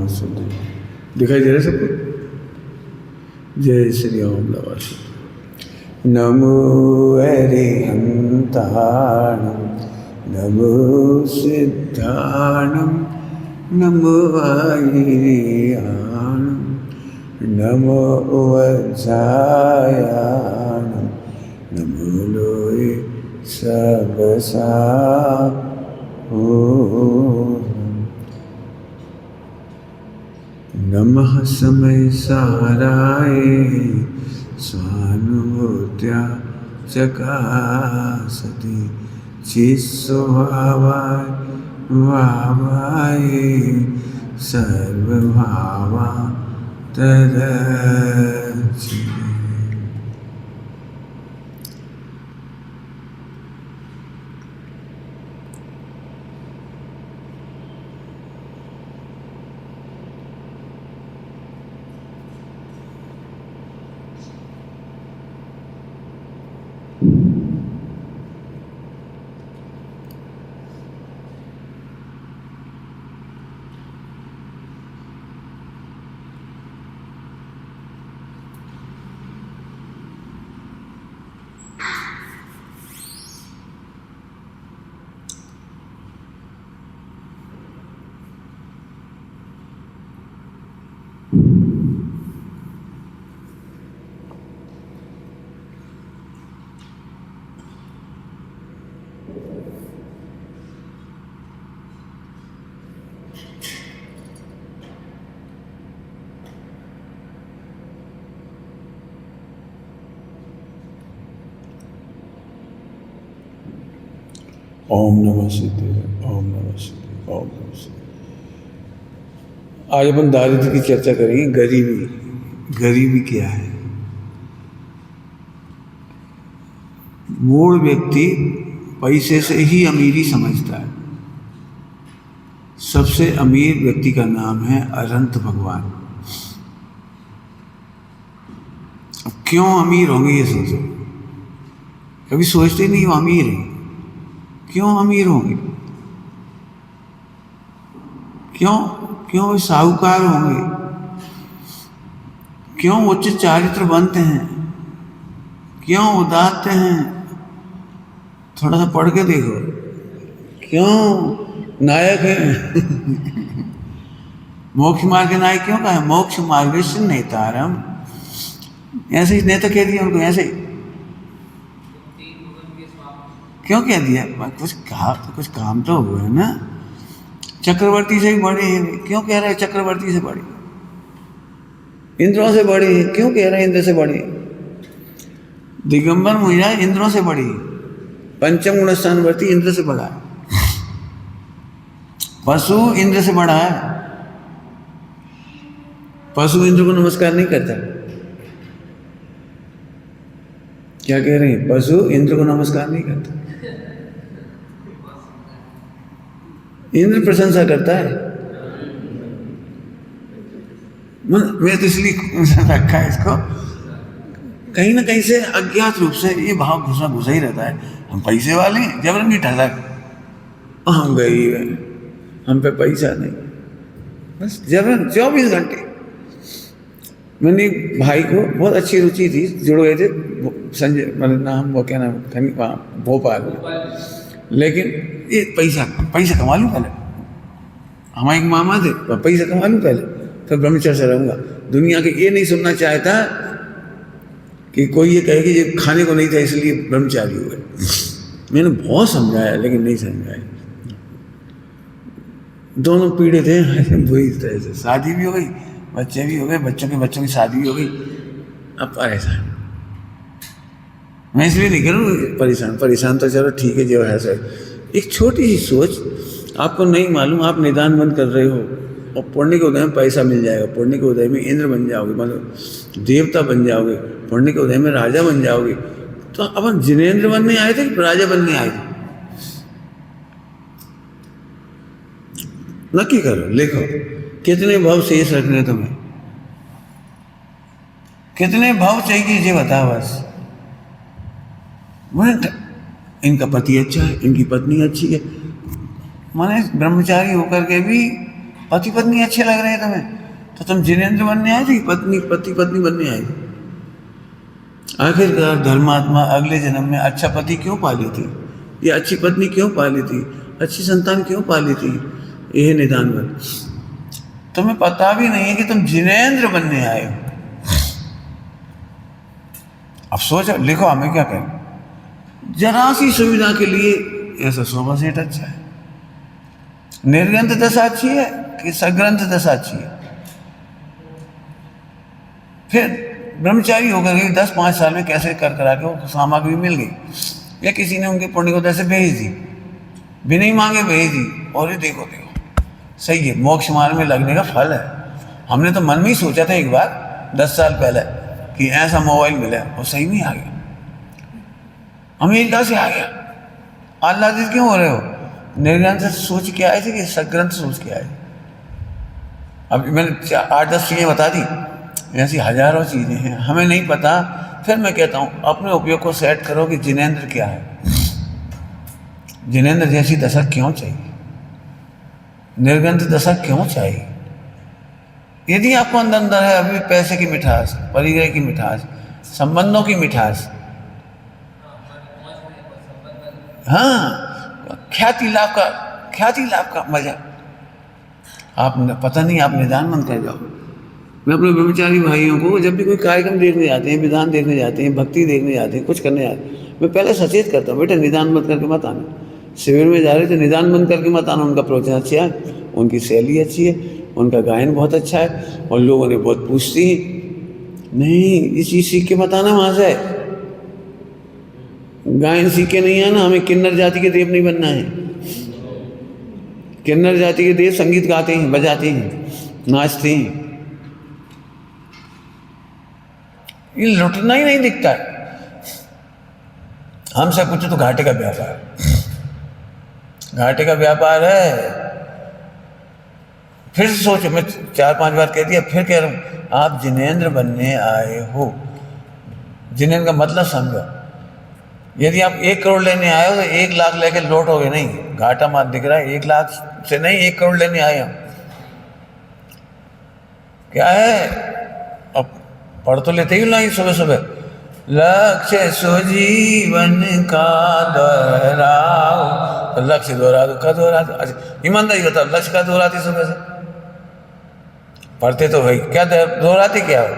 वासुदेव। दिखाई दे रहा है सबको? जय श्री ओम नमः शिवाय। नमो अरिहंताणं नमो सिद्धाणं नमो आयर्याणं नमो वज्रायाणं नमो लोये सबसा नमः समय साराय स्वानुभूत्या चकासति चित्स्वभावाय भावाय सर्वभावा तदचि। ओम नमः शिवाय, ओम नमः शिवाय, ओम नमः शिवाय। आज अपन दारिद्र्य की चर्चा करेंगे। गरीबी, गरीबी क्या है? मूल व्यक्ति पैसे से ही अमीरी समझता है। सबसे अमीर व्यक्ति का नाम है अनंत भगवान। अब क्यों अमीर होंगे ये सोचो। कभी सोचते नहीं वो अमीर है। क्यों अमीर होंगे? क्यों क्यों वो साहूकार होंगे? क्यों उच्च चारित्र बनते हैं? क्यों उदारते हैं? थोड़ा सा पढ़ के देखो। क्यों नायक है? मोक्ष मार्ग के नायक क्यों कहा है? मोक्ष मार्ग से नेतारम। ऐसे ही नेता कह दिया उनको, ऐसे ही क्यों कह दिया? कुछ काम तो हुआ है ना। चक्रवर्ती से भी बड़े हैं, क्यों कह रहे हैं चक्रवर्ती से बड़े? इंद्रों से बड़ी है, क्यों कह रहे हैं इंद्र से बड़ी? दिगंबर महिला इंद्रों से बड़ी, पंचम गुण स्थानवर्ती इंद्र से बड़ा है, पशु इंद्र से बड़ा है। पशु इंद्र को नमस्कार नहीं करता। क्या कह रहे हैं? पशु इंद्र को नमस्कार नहीं करता। इंद्र प्रशंसा करता है। मैं तो इसलिए रखा है इसको, कहीं ना कहीं से अज्ञात रूप से ये भाव घुसा ही रहता है। हम पैसे वाले हैं, जबरन की ठलक, हम गरीब हैं, हम पे पैसा नहीं, बस जबरन 24 घंटे। मैंने एक भाई को बहुत अच्छी रुचि थी, जुड़ गए थे संजय, मतलब नाम वो क्या नाम, वहाँ भोपाल में। लेकिन ये पैसा कमा लूँ पहले। हमारे एक मामा थे, पैसा कमा लूँ पहले, फिर ब्रह्मचर्य से रहूँगा। दुनिया के ये नहीं सुनना चाहता कि कोई ये कहे कि ये खाने को नहीं था इसलिए ब्रह्मचारी हुए। मैंने बहुत समझाया लेकिन नहीं समझाया। दोनों पीड़े थे बुरी तरह से। शादी भी हो गई, बच्चे भी हो गए, बच्चों की शादी भी हो गई। अब परेशान मैं इसलिए नहीं करूँ परेशान तो चलो ठीक है जो है सर। एक छोटी सी सोच, आपको नहीं मालूम, आप निदान बंद कर रहे हो और पुण्य के उदय में पैसा मिल जाएगा, पुण्य के उदय में इंद्र बन जाओगे, मतलब देवता बन जाओगे, पुण्य के उदय में राजा बन जाओगे। तो अपन जिनेंद्र बनने आए थे कि राजा बनने आए थे? नक्की करो, लिखो कितने भाव शेष रखने तुम्हें, कितने भाव चाहिए ये बताओ बस। इनका पति अच्छा है, इनकी पत्नी अच्छी है, माने ब्रह्मचारी होकर के भी पति पत्नी अच्छे लग रहे हैं तुम्हें, तो तुम जिनेंद्र बनने आए थे, पति पत्नी बनने आए थे? आखिरकार धर्मात्मा अगले जन्म में अच्छा पति क्यों पाली थी, या अच्छी पत्नी क्यों पाली थी, अच्छी संतान क्यों पाली थी? यह निदान बन। तुम्हें पता भी नहीं है कि तुम जिनेंद्र बनने आए हो। अब सोचो, लिखो हमें क्या करें। जरा सी सुविधा के लिए ऐसा सोफा सेट अच्छा है। निर्ग्रंथ दशा अच्छी है कि सग्रंथ दशा अच्छी है? फिर ब्रह्मचारी होकर के 10-5 साल में कैसे कर करा के वो सामग्री मिल गई, या किसी ने उनके पुण्य को जैसे भेज दी, बिना ही मांगे भेज दी, और ये देखो सही है, मोक्ष मार्ग में लगने का फल है। हमने तो मन में ही सोचा था एक बार 10 साल पहले कि ऐसा मोबाइल मिला, और सही नहीं आ गया, अमेरिका से आ गया। आह्लादित क्यों हो रहे हो? निर्ग्रंथ सोच के आए थे कि सग्रंथ सोच के आए? अब मैंने 8-10 चीज़ें बता दी, ऐसी हजारों चीज़ें हैं, हमें नहीं पता। फिर मैं कहता हूँ अपने उपयोग को सेट करो कि जिनेंद्र क्या है, जिनेंद्र जैसी दशा क्यों चाहिए, निर्ग्रंथ दशा क्यों चाहिए? यदि आपको अंदर अंदर है अभी पैसे की मिठास, परिग्रह की मिठास, संबंधों की मिठास, हाँ, ख्याति लाभ का मजा, आप पता नहीं, आप निदान बंद कर जाओ। मैं अपने ब्रह्मचारी भाइयों को जब भी कोई कार्यक्रम देखने जाते हैं, विधान देखने जाते हैं, भक्ति देखने जाते हैं, कुछ करने जाते हैं, मैं पहले सचेत करता हूँ, बेटा निदान बंद करके मत आना। शिविर में जा रहे थे, निदान बंद करके मत आना। उनका प्रवचन अच्छा है, उनकी शैली अच्छी है, उनका गायन बहुत अच्छा है, और लोगों ने बहुत पूछती हैं, नहीं ये चीज़ सीख के मत आना वहाँ से, गायन सीख के नहीं आना। हमें किन्नर जाति के देव नहीं बनना है। किन्नर जाति के देव संगीत गाते हैं, बजाते हैं, नाचते हैं, ये लुटना ही नहीं दिखता है। हमसे पूछो तो घाटे का व्यापार, घाटे का व्यापार है। फिर से सोचो, मैं 4-5 बार कह दिया, फिर कह रहा हूँ, आप जिनेंद्र बनने आए हो। जिनेंद्र का मतलब समझो। यदि आप 1 करोड़ लेने आए हो तो 1 लाख लेके लौटोगे नहीं, घाटा मात दिख रहा है। 1 लाख से नहीं, 1 करोड़ लेने आए हम। क्या है, अब पढ़ तो लेते ही नहीं सुबह सुबह, लक्ष्य सुजीवन का दोहराओ, तो लक्ष्य दोहरा दो, का दोहरा दो। अच्छा ईमानदारी बताओ, लक्ष्य का दोहराती सुबह से? पढ़ते तो भाई, क्या दोहराते क्या हो?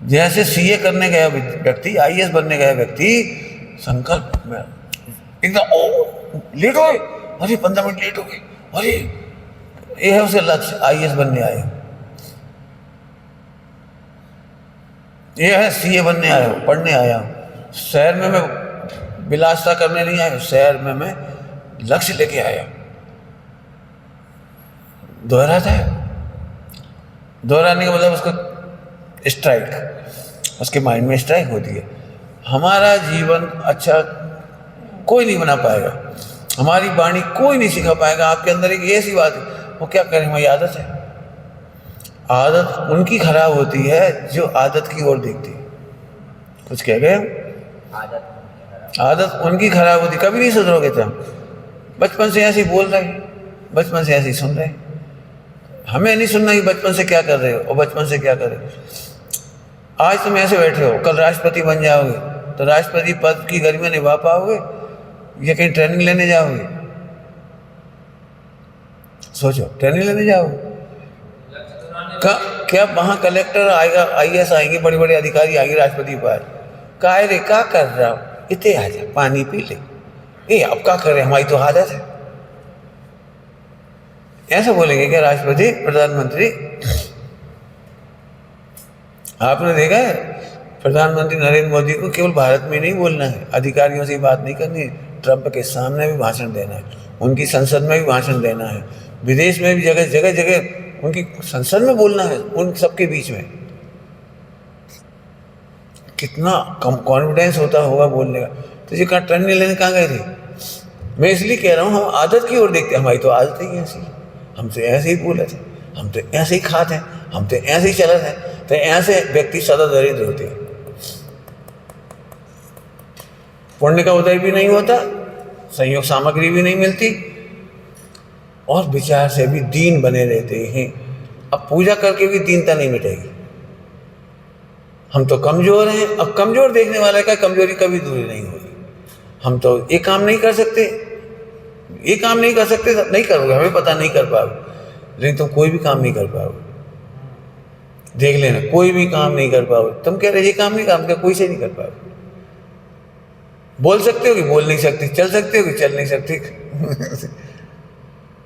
जैसे सीए करने गया व्यक्ति, आईएएस बनने गया व्यक्ति, संकल्प में एकदम लेट हो गए, अरे 15 मिनट लेट हो गए, अरे ये है उसका लक्ष्य, आईएएस बनने आए, ये है सीए बनने आया हूँ, पढ़ने आया हूँ। शहर में मैं विलासता करने नहीं आया, शहर में मैं लक्ष्य लेके आया। दोहराता है, दोहराने का मतलब उसको स्ट्राइक, उसके माइंड में स्ट्राइक होती है। हमारा जीवन अच्छा कोई नहीं बना पाएगा, हमारी वाणी कोई नहीं सिखा पाएगा। आपके अंदर एक ऐसी बात है, वो क्या करें, हमारी आदत है। आदत उनकी खराब होती है जो आदत की ओर देखती है। कुछ कह गए? आदत उनकी खराब होती, कभी नहीं सुधरोगे तुम। बचपन से ऐसे बोल रहे, बचपन से ऐसे सुन रहे, हमें नहीं सुनना कि बचपन से क्या कर रहे हो और बचपन से क्या कर रहे हो। आज तुम ऐसे बैठे हो, कल राष्ट्रपति बन जाओगे, तो राष्ट्रपति पद की गरिमा निभा पाओगे या कहीं ट्रेनिंग लेने जाओगे? सोचो, ट्रेनिंग लेने जाओगे क्या वहाँ कलेक्टर आएगा, आईएएस आएंगे, बड़े बड़े अधिकारी आएंगे राष्ट्रपति पास, का रे क्या कर रहा हो, इतने आ जा, पानी पी ले, ये अब क्या कर रहे, हमारी तो आदत है। ऐसा बोलेंगे क्या राष्ट्रपति, प्रधानमंत्री? आपने देखा है प्रधानमंत्री नरेंद्र मोदी को केवल भारत में नहीं बोलना है, अधिकारियों से बात नहीं करनी है, ट्रंप के सामने भी भाषण देना है, उनकी संसद में भी भाषण देना है, विदेश में भी जगह जगह जगह उनकी संसद में बोलना है, उन सबके बीच में। कितना कम कॉन्फिडेंस होता होगा बोलने का। तो ये कहाँ ट्रेनिंग लेने कहाँ गए थे? मैं इसलिए कह रहा हूँ, हम आदत की ओर देखते हैं, हमारी तो आदत ही ऐसी, हम तो ऐसे ही बोले थे, हम तो ऐसे ही खाते हैं, हम तो ऐसे ही चलते हैं। तो ऐसे व्यक्ति सदा दरिद्र होते हैं, पुण्य का उदय भी नहीं होता, संयोग सामग्री भी नहीं मिलती, और विचार से भी दीन बने रहते हैं। अब पूजा करके भी दीनता नहीं मिटेगी। हम तो कमज़ोर हैं, अब कमज़ोर देखने वाले का कमज़ोरी कभी दूरी नहीं होगी। हम तो ये काम नहीं कर सकते, ये काम नहीं कर सकते, नहीं करोगे, हमें पता नहीं कर पाओगे, लेकिन तुम कोई भी काम नहीं कर पाओगे। देख लेना, कोई भी काम नहीं कर पाओगे। तुम कह रहे ये काम नहीं, काम का कोई से नहीं कर पाओगे। बोल सकते हो कि बोल नहीं सकते, चल सकते हो कि चल नहीं सकते।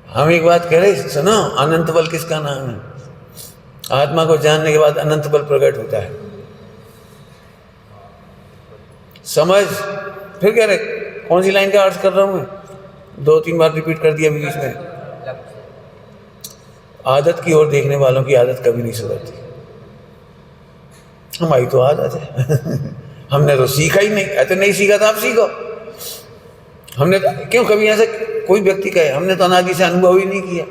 हम एक बात कह रहे, सुनो, अनंत बल किसका नाम है? आत्मा को जानने के बाद अनंत बल प्रकट होता है। समझ। फिर कह रहे कौन सी लाइन का अर्थ कर रहा हूं मैं? 2-3 बार रिपीट कर दिया बीच में। आदत की ओर देखने वालों की आदत कभी नहीं सुधरती। हमारी तो आदत है। हमने तो सीखा ही नहीं, ऐसे नहीं सीखा था, आप सीखो। हमने क्यों कभी ऐसा कोई व्यक्ति कहे हमने तो अनादि से अनुभव ही नहीं किया,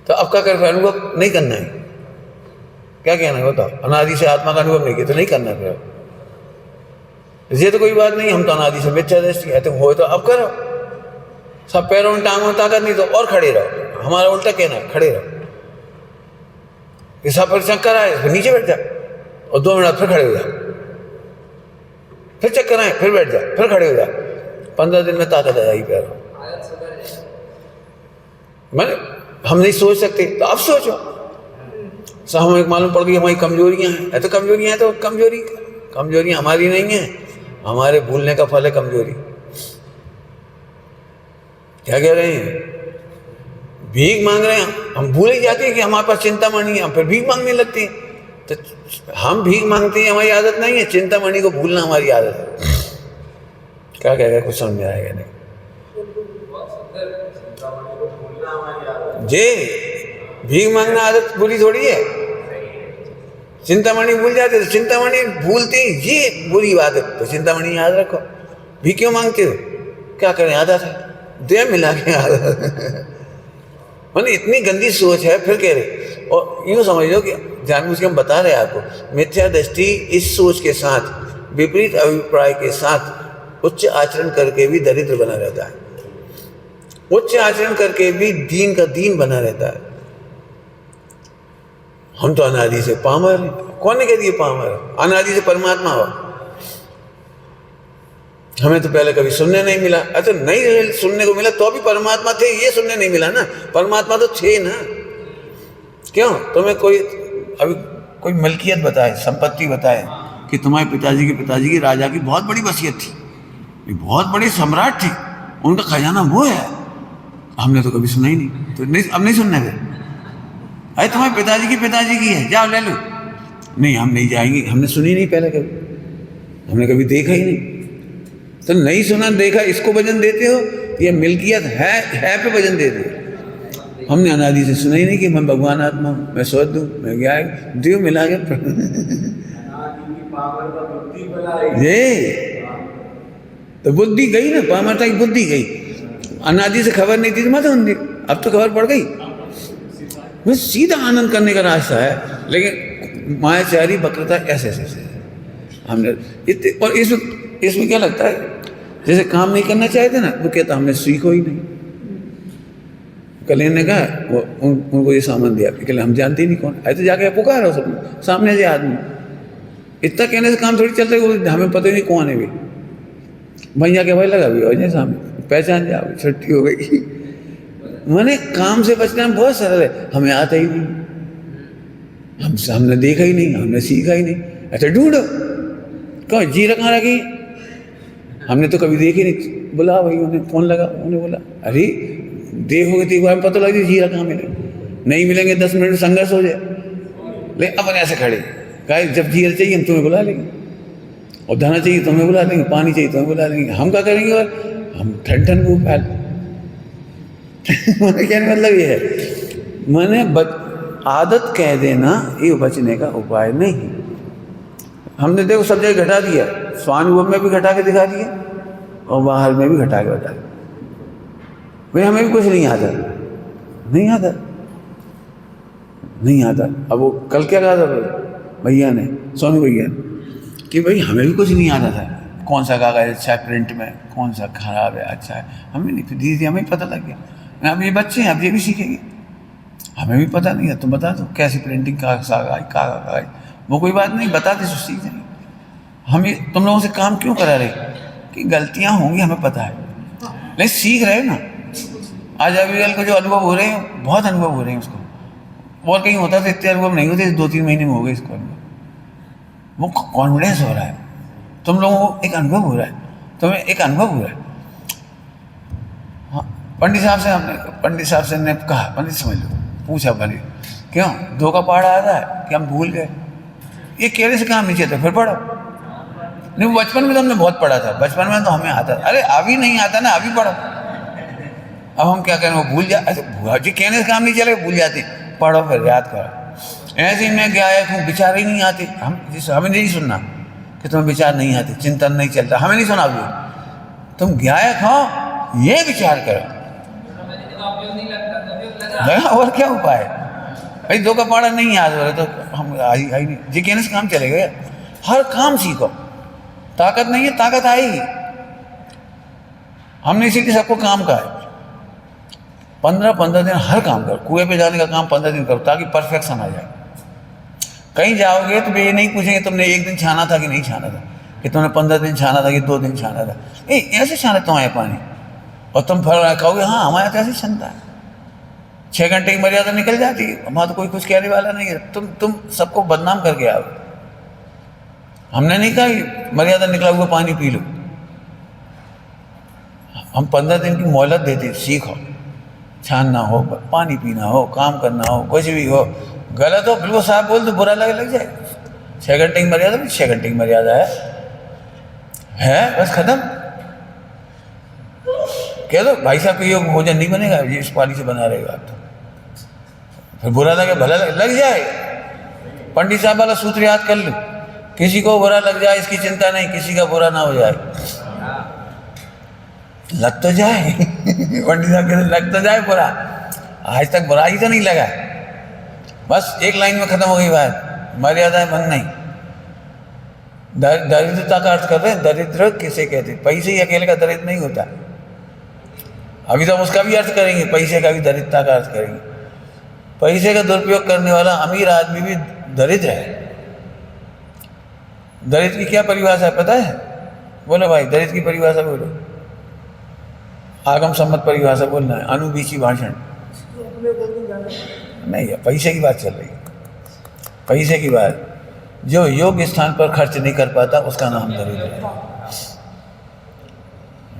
तो अब क्या कर, अनुभव नहीं करना है? क्या कहना है बताओ? अनादि से आत्मा का अनुभव नहीं किया तो नहीं करना फिर। ये तो कोई बात नहीं, हम तो अनादि से मिथ्या दृष्टि है, तुम हो तो अब करो। सब पैरों में टांगों में ताकत नहीं तो और खड़े रहो। हमारा उल्टा कहना है, खड़े रहो। सब पर चक्कर आए फिर नीचे बैठ जाओ और 2 मिनट फिर खड़े हो जाओ, फिर चक्कर आए फिर बैठ जाओ, फिर खड़े हो जाओ। 15 दिन में ताकत आ जाएगी पैरों। मैंने हम नहीं सोच सकते तो अब सोचो। सब हमें मालूम पड़ गई हमारी कमजोरियां हैं, तो कमजोरियां हैं तो कमजोरियां हमारी नहीं है, हमारे भूलने का फल है कमजोरी। क्या कह रहे हैं? भीख मांग रहे हैं, हम भूल ही जाते हैं कि हमारे पास चिंतामणि है, हम फिर भीख मांगने लगते हैं। तो हम भीख मांगते हैं, हमारी आदत नहीं है, चिंतामणि को भूलना हमारी आदत है। क्या कह रहे, कुछ समझ में आएगा नहीं जी। भीख मांगना आदत बुरी थोड़ी है। चिंतामणि भूल जाते तो चिंतामणि भूलते ये बुरी बात है, तो चिंतामणि याद रखो। भीख क्यों मांगते हो? क्या करें, आदत है, दे मिला के आदत। मैंने इतनी गंदी सोच है। फिर कह रहे, और यूँ समझ लो कि जानबूझ के हम बता रहे हैं आपको, मिथ्या दृष्टि इस सोच के साथ, विपरीत अभिप्राय के साथ उच्च आचरण करके भी दरिद्र बना रहता है, उच्च आचरण करके भी दीन का दीन बना रहता है। हम तो अनादि से पामर हैं। कौन ने कह दिया पामर? अनादि से परमात्मा हो। हमें तो पहले कभी सुनने नहीं मिला। अच्छा, नहीं सुनने को मिला तो भी परमात्मा थे, ये सुनने नहीं मिला ना। परमात्मा तो थे ना। क्यों? तुम्हें कोई अभी कोई मलकियत बताए, संपत्ति बताए कि तुम्हारे पिताजी के पिताजी की राजा की बहुत बड़ी वसीयत थी, बहुत बड़े सम्राट थे, उनका खजाना वो है, हमने तो कभी सुना ही नहीं। तो नहीं, अब नहीं सुनने दे। अरे तुम्हारे पिताजी की है, जाओ ले लो। नहीं, हम नहीं जाएंगे, हमने सुनी नहीं पहले कभी, हमने कभी देखा ही नहीं। तो नहीं सुना देखा, इसको वजन देते हो? ये मिल्कियत है पे वजन देते हो। हमने अनादि से सुना ही नहीं कि मैं भगवान आत्मा हूँ, मैं सोच दूँ, मैं क्या देव मिला के ये तो बुद्धि गई ना, पामरता की बुद्धि गई। अनादि से खबर नहीं थी तो मत होंगी, अब तो खबर पड़ गई। वो सीधा आनंद करने का रास्ता है, लेकिन मायाचारी वक्रता ऐसे हमने इतने। और इसमें क्या लगता है, जैसे काम नहीं करना चाहते ना, वो कहता हमने सीखो ही नहीं। कल्याण ने कहा उनको ये सामान दिया, कहले हम जानते ही नहीं कौन। ऐसे जाके पुकारो सब सामने से आदमी, इतना कहने से काम थोड़ी चलता है। हमें पता ही नहीं कौन है भी, भैया के भाई लगा भी हो जाए सामने, पहचान जाओ, छुट्टी हो गई। मैंने काम से बचना बहुत सरल है, हमें आता ही नहीं, हमने देखा ही नहीं, हमने सीखा ही नहीं। अच्छा ढूंढो, कौन जी रखा रखी, हमने तो कभी देखी नहीं। बोला भाई, उन्हें फोन लगा, उन्हें बोला अरे देखोगे तो एक बार पता लग जाए जीरा कहाँ मिले। नहीं मिलेंगे 10 मिनट संघर्ष हो जाए। लेकिन अपन ऐसे खड़े कहा जब जीरा चाहिए हम तुम्हें बुला लेंगे, और दाना चाहिए तुम्हें बुला लेंगे, पानी चाहिए तुम्हें बुला लेंगे। हम क्या करेंगे? और हम ठन को फैल। मैंने क्या मतलब ये है, मैंने आदत कह देना ये बचने का उपाय नहीं। हमने देखो सब जगह घटा दिया, स्वानुभव में भी घटा के दिखा दिया और बाहर में भी घटा के बता दिया। भाई हमें भी कुछ नहीं आता। अब वो कल क्या कहा था भैया ने, स्वामी भैया ने, कि भाई हमें भी कुछ नहीं आता था, कौन सा कागज अच्छा है प्रिंट में, कौन सा खराब है, अच्छा है, हमें नहीं। तो धीरे धीरे हमें पता लग गया। अब ये बच्चे हैं, अब ये भी सीखेंगे, हमें भी पता नहीं है, तुम बता दो कैसी प्रिंटिंग कहाँ आई, वो कोई बात नहीं, बताते तो सीख जाएंगे। हम ये तुम लोगों से काम क्यों करा रहे कि गलतियाँ होंगी, हमें पता है, लेकिन सीख रहे हो ना। आज अभी को जो अनुभव हो रहे हैं, बहुत अनुभव हो रहे हैं उसको, और कहीं होता तो इतने अनुभव नहीं होते, 2-3 महीने में हो गए इसको अनुभव। वो कॉन्फिडेंस हो रहा है, तुम लोगों को एक अनुभव हो रहा है, तुम्हें एक अनुभव हो रहा है। हाँ, पंडित साहब से ने कहा, पंडित समझ लो, पूछा भले क्यों 2 का पहाड़ा आता है कि हम भूल गए, ये कहने से काम नीचे था, फिर पढ़ो। नहीं, बचपन में तो हमने बहुत पढ़ा था, बचपन में तो हमें आता था, अरे अभी नहीं आता ना, अभी पढ़ो। अब हम क्या करें, वो भूल जा, अच्छा जी कहने से काम नहीं चले, भूल जाते, पढ़ो फिर याद करो। ऐसे ही मैं गायक हूँ, विचार ही नहीं आते, हमें नहीं सुनना कि तुम्हें विचार नहीं आते, चिंतन नहीं चलता, हमें नहीं सुना भी, तुम गायक हो ये विचार करो, और क्या उपाय भाई। 2 का पहाड़ा नहीं याद हो रहा तो हम आई नहीं, जी कहने से काम चलेगा। हर काम सीखो, ताकत नहीं है, ताकत आएगी। हमने इसीलिए सबको काम कहा है, 15-15 दिन हर काम करो, कुएं पे जाने का काम 15 दिन करो, ताकि परफेक्शन आ जाए। कहीं जाओगे तो वे ये नहीं पूछेंगे तुमने 1 दिन छाना था कि नहीं छाना था, कि तुमने 15 दिन छाना था कि 2 दिन छाना था, ऐसे छाना तुम्हारे पानी, और तुम फल कहोगे हाँ हमारे यहाँ ऐसे छनता है। 6 घंटे की मर्यादा निकल जाती है, वहाँ तो कोई कुछ कहने वाला नहीं है, तुम सबको बदनाम करके आओ। हमने नहीं कहा कि मर्यादा निकला हुआ पानी पी लो, हम 15 दिन की मोहलत देते, सीखो, छानना हो, पानी पीना हो, काम करना हो, कुछ भी हो, गलत हो बिल्कुल साहब बोल तो बुरा लग जाए। 6 घंटे की मर्यादा, 6 घंटे की मर्यादा है बस खत्म। कह दो भाई साहब ये भोजन नहीं बनेगा, ये इस पानी से बना रहेगा, आप तो फिर बुरा लगे, भला लग जाए। पंडित साहब वाला सूत्र याद कर लो, किसी को बुरा लग जाए इसकी चिंता नहीं, किसी का बुरा ना हो जाए, लग तो जाए पंडित साहब कहते लग तो जाए बुरा, आज तक बुरा ही तो नहीं लगा। बस एक लाइन में खत्म हो गई बात, मर्यादा भंग नहीं। दरिद्रता का अर्थ कर रहे हैं, दरिद्र किसे कहते, पैसे ही अकेले का दरिद्र नहीं होता। अभी तो हम उसका भी अर्थ करेंगे, पैसे का भी दरिद्रता का अर्थ करेंगे। पैसे का दुरुपयोग करने वाला अमीर आदमी भी दरिद्र है। दरिद्र की क्या परिभाषा है पता है? बोलो भाई, दरिद्र की परिभाषा बोलो, आगम सम्मत परिभाषा बोलना है, अनुबीची भाषण नहीं है, पैसे की बात चल रही है, पैसे की बात। जो योग्य स्थान पर खर्च नहीं कर पाता उसका नाम दरिद्र है।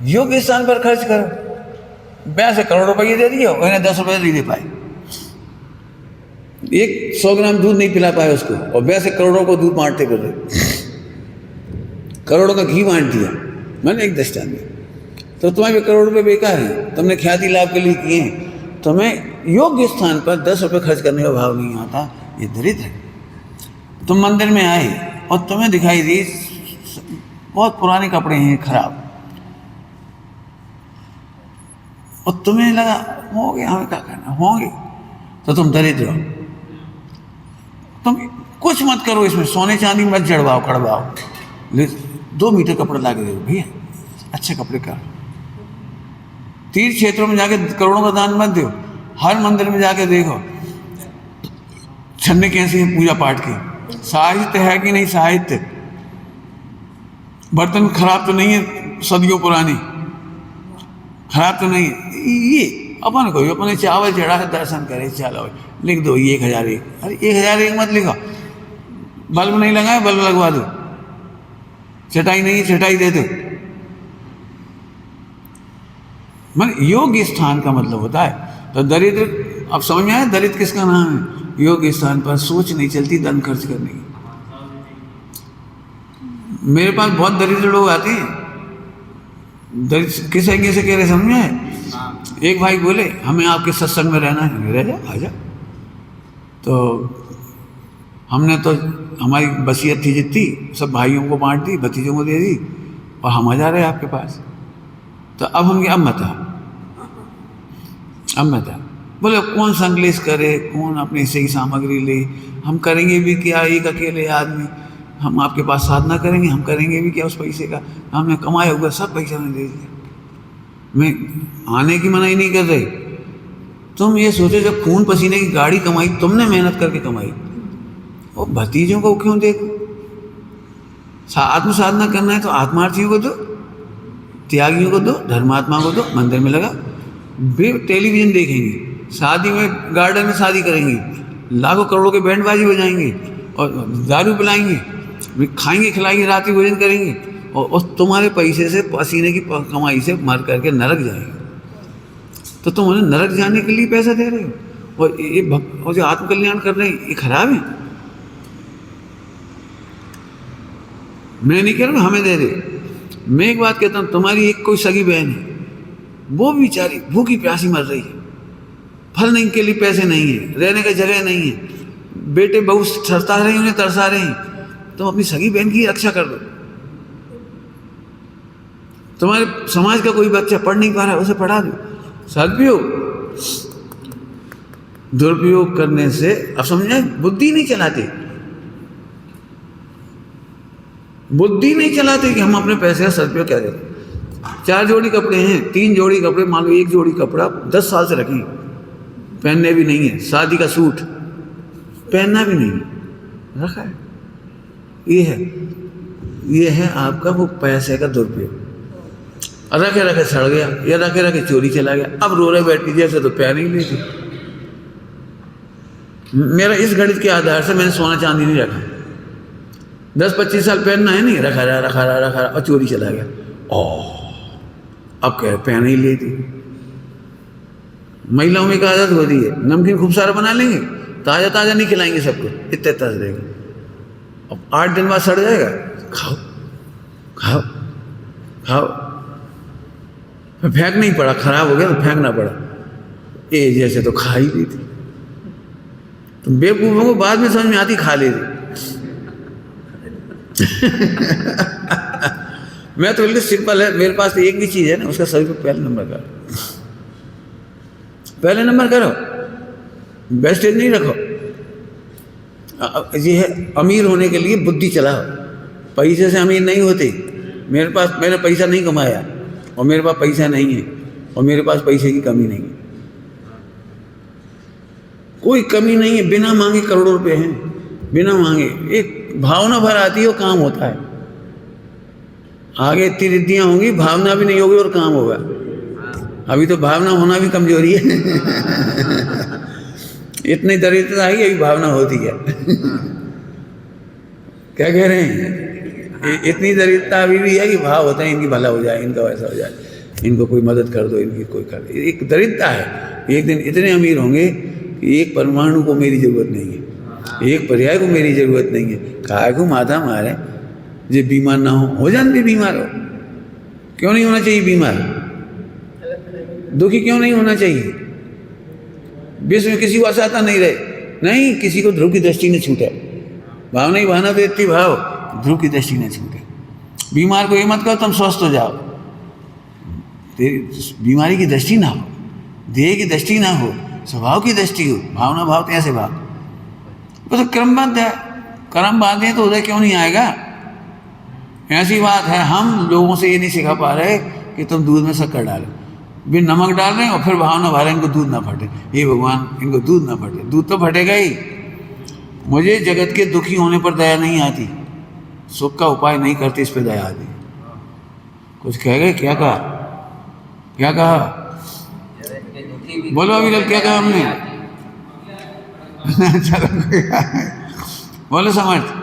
योग्य स्थान पर खर्च करो, 82 करोड़ रुपये दे दिए, उन्हें 10 रुपये नहीं दे पाए, 100 ग्राम दूध नहीं पिला पाए उसको, और 82 करोड़ों को दूध बांटते फिर रहे, करोड़ों का घी बांट दिया मैंने एक दृष्टांत में। तो तुम्हारे करोड़ रुपये बेकार हैं, तुमने ख्याति लाभ के लिए किए हैं, तुम्हें योग्य स्थान पर 10 रुपये खर्च करने का भाव नहीं आता, ये दरिद्र है। तुम मंदिर में आए और तुम्हें दिखाई दी बहुत पुराने कपड़े हैं खराब, और तुम्हें लगा होंगे, हमें क्या करना, होंगे, तो तुम दरिद्र हो। तुम कुछ मत करो इसमें, सोने चांदी मत जड़वाओ कड़वाओ, 2 मीटर कपड़ा ला के दे दो भैया, अच्छे कपड़े का। तीर्थ क्षेत्रों में जाके करोड़ों का दान मत दो, हर मंदिर में जाके देखो छन्ने कैसे हैं पूजा पाठ के, साहित्य है कि नहीं, साहित्य, बर्तन खराब तो नहीं है, सदियों पुरानी खराब तो नहीं है। ये अपन को अपने चावल चढ़ा के दर्शन करे, चलो लिख दो 1001, अरे 1001 मत लिखो, बल्ब नहीं लगाए बल्ब लगवा दो, चटाई नहीं चटाई दे दो। मन योग्य स्थान का मतलब होता है। तो दरिद्र, अब समझ में आया दरिद्र किसका नाम है? योग्य स्थान पर सोच नहीं चलती धन खर्च करने की। मेरे पास बहुत दरिद्र लोग आते हैं, दरिद्र किस एंगल से कह रहे समझ में आए? एक भाई बोले हमें आपके सत्संग में रहना है, रह जा, आ जा। तो हमने तो हमारी वसीयत थी जितनी सब भाइयों को बांट दी, भतीजों को दे दी, और हम आ जा रहे हैं आपके पास। तो अब हम अब मता बोले कौन संकलेश करे, कौन अपने से ही सामग्री ले, हम करेंगे भी क्या, एक अकेले आदमी, हम आपके पास साधना करेंगे, हम करेंगे भी क्या उस पैसे का, हमने कमाया हुआ सब पैसा हमने दे दिया। मैं आने की मनाही नहीं कर रही, तुम ये सोचो, जब खून पसीने की गाड़ी कमाई, तुमने मेहनत करके कमाई, और भतीजों को क्यों देखो? आत्म साधना करना है तो आत्मार्थियों को दो, त्यागियों को दो, धर्मात्मा को दो, मंदिर में लगा। वे टेलीविजन देखेंगे, शादी में गार्डन में शादी करेंगे, लाखों करोड़ों के बैंड बाजी बजाएंगे और दारू पिलाएंगे, वे खाएंगे खिलाएंगे, रात्रि भोजन करेंगे, और उस तुम्हारे पैसे से, पसीने की कमाई से मर करके नरक जाएंगे। तो तुम उन्हें नरक जाने के लिए पैसा दे रहे हो, और जो आत्मकल्याण कर रहे हैं ये खराब है। मैं नहीं कह रहा हमें दे दे, मैं एक बात कहता हूँ, तुम्हारी एक कोई सगी बहन है, वो बेचारी भूखी प्यासी मर रही है, फल नहीं के लिए पैसे नहीं है, रहने का जगह नहीं है, बेटे बहू तरसा रहे हैं, उन्हें तरसा रहे हैं, तुम अपनी सगी बहन की रक्षा कर दो। तुम्हारे समाज का कोई बच्चा पढ़ नहीं पा रहा है, उसे पढ़ा दो। सदुपयोग दुरुपयोग करने से, अब समझे, बुद्धि नहीं चलाते, बुद्धि नहीं चलाते कि हम अपने पैसे का सदुपयोग क्या करें। 4 जोड़ी कपड़े हैं, 3 जोड़ी कपड़े, मान लो 1 जोड़ी कपड़ा 10 साल से रखें, पहनने भी नहीं है, शादी का सूट पहनना भी नहीं है, रखा है। ये है आपका वो पैसे का दुरुपयोग। रखे रखे सड़ गया, या रखे रखे चोरी चला गया, अब रो रहे बैठ के, जैसे तो पहन ही नहीं थी। मेरा इस गणित के आधार से मैंने सोना चांदी नहीं रखा, 10-25 साल पहनना है, नहीं रखा रहा और चोरी चला गया, अब कह पहन ही लेती। महिलाओं में एक आदत होती है, नमकीन खूब सारा बना लेंगे, ताज़ा ताज़ा नहीं खिलाएंगे सबको, इतने तरस देंगे, अब 8 दिन बाद सड़ जाएगा, खाओ खाओ खाओ, फेंक नहीं पड़ा, खराब हो गया तो फेंकना पड़ा, ये जैसे तो खा ही ली थी। तो बेवकूफ़ों को बाद में समझ में आती, खा लेती। मैं तो बिल्कुल सिंपल है, मेरे पास तो एक भी चीज़ है ना, उसका सभी को पहले नंबर करो, वेस्टेज नहीं रखो। ये है अमीर होने के लिए बुद्धि चलाओ, पैसे से अमीर नहीं होते। मैंने पैसा नहीं कमाया, और मेरे पास पैसा नहीं है, और मेरे पास पैसे की कमी नहीं है, कोई कमी नहीं है, बिना मांगे करोड़ों रुपए हैं, बिना मांगे। एक भावना भर आती है, वो काम होता है। आगे इतनी रिद्धियाँ होंगी, भावना भी नहीं होगी और काम होगा। अभी तो भावना होना भी कमजोरी है। इतनी दरिद्रता है कि अभी भावना होती है। क्या कह रहे हैं? इतनी दरिद्रता अभी भी है कि भाव होता है, इनकी भला हो जाए, इनका वैसा हो जाए, इनको कोई मदद कर दो, इनकी कोई कर दे। एक दरिद्रता है। एक दिन इतने अमीर होंगे कि एक परमाणु को मेरी जरूरत नहीं है, एक पर्याय को मेरी जरूरत नहीं है। काय को माथा मारे जो बीमार ना हो जान भी बीमार हो। क्यों नहीं होना चाहिए बीमार? दुखी क्यों नहीं होना चाहिए? विश्व में किसी को असाता नहीं रहे, नहीं किसी को ध्रुव की दृष्टि न छूटे। भाव नहीं भावना तो इतनी भाव, ध्रुव की दृष्टि न छूटे। बीमार को ये मत कहो तुम स्वस्थ हो जाओ, तेरी बीमारी की दृष्टि ना हो, देह की दृष्टि ना हो, स्वभाव की दृष्टि हो। भावना भाव तो ऐसे भाव, वो तो क्रमबद्ध है। कर्म बांधे हैं तो उदय क्यों नहीं आएगा? ऐसी बात है। हम लोगों से ये नहीं सिखा पा रहे कि तुम दूध में शक्कर डालो, बिन नमक डाल रहे हैं और फिर भावना भा रहे इनको दूध ना फटे। हे भगवान, इनको दूध ना फटे। दूध तो फटेगा ही। मुझे जगत के दुखी होने पर दया नहीं आती, सुख का उपाय नहीं करते इस पर दया आती। कुछ कह गए? क्या कहा? क्या कहा? बोलो अभी तक क्या कहा हमने? बोलो समर्थ।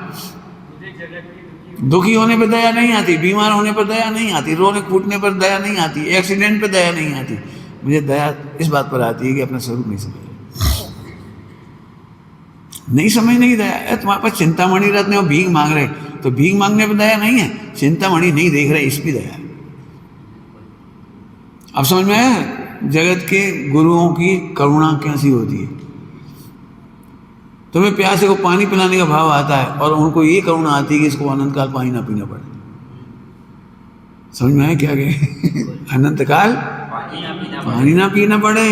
दुखी होने पर दया नहीं आती, बीमार होने पर दया नहीं आती, रोने कूटने पर दया नहीं आती, एक्सीडेंट पर दया नहीं आती। मुझे दया इस बात पर आती है कि अपना स्वरूप नहीं समझ नहीं दया। तुम्हारे पास चिंतामणि रत्न और भीख मांग रहे, तो भीख मांगने पर दया नहीं है, चिंतामणि नहीं देख रहे इस पर दया है। अब समझ में आया जगत के गुरुओं की करुणा कैसी होती है। तुम्हें प्यासे को पानी पिलाने का भाव आता है और उनको ये करुणा आती है कि इसको अनंत काल पानी ना पीना पड़े। समझ में आया क्या कहे? अनंत काल पानी ना पीना पड़े।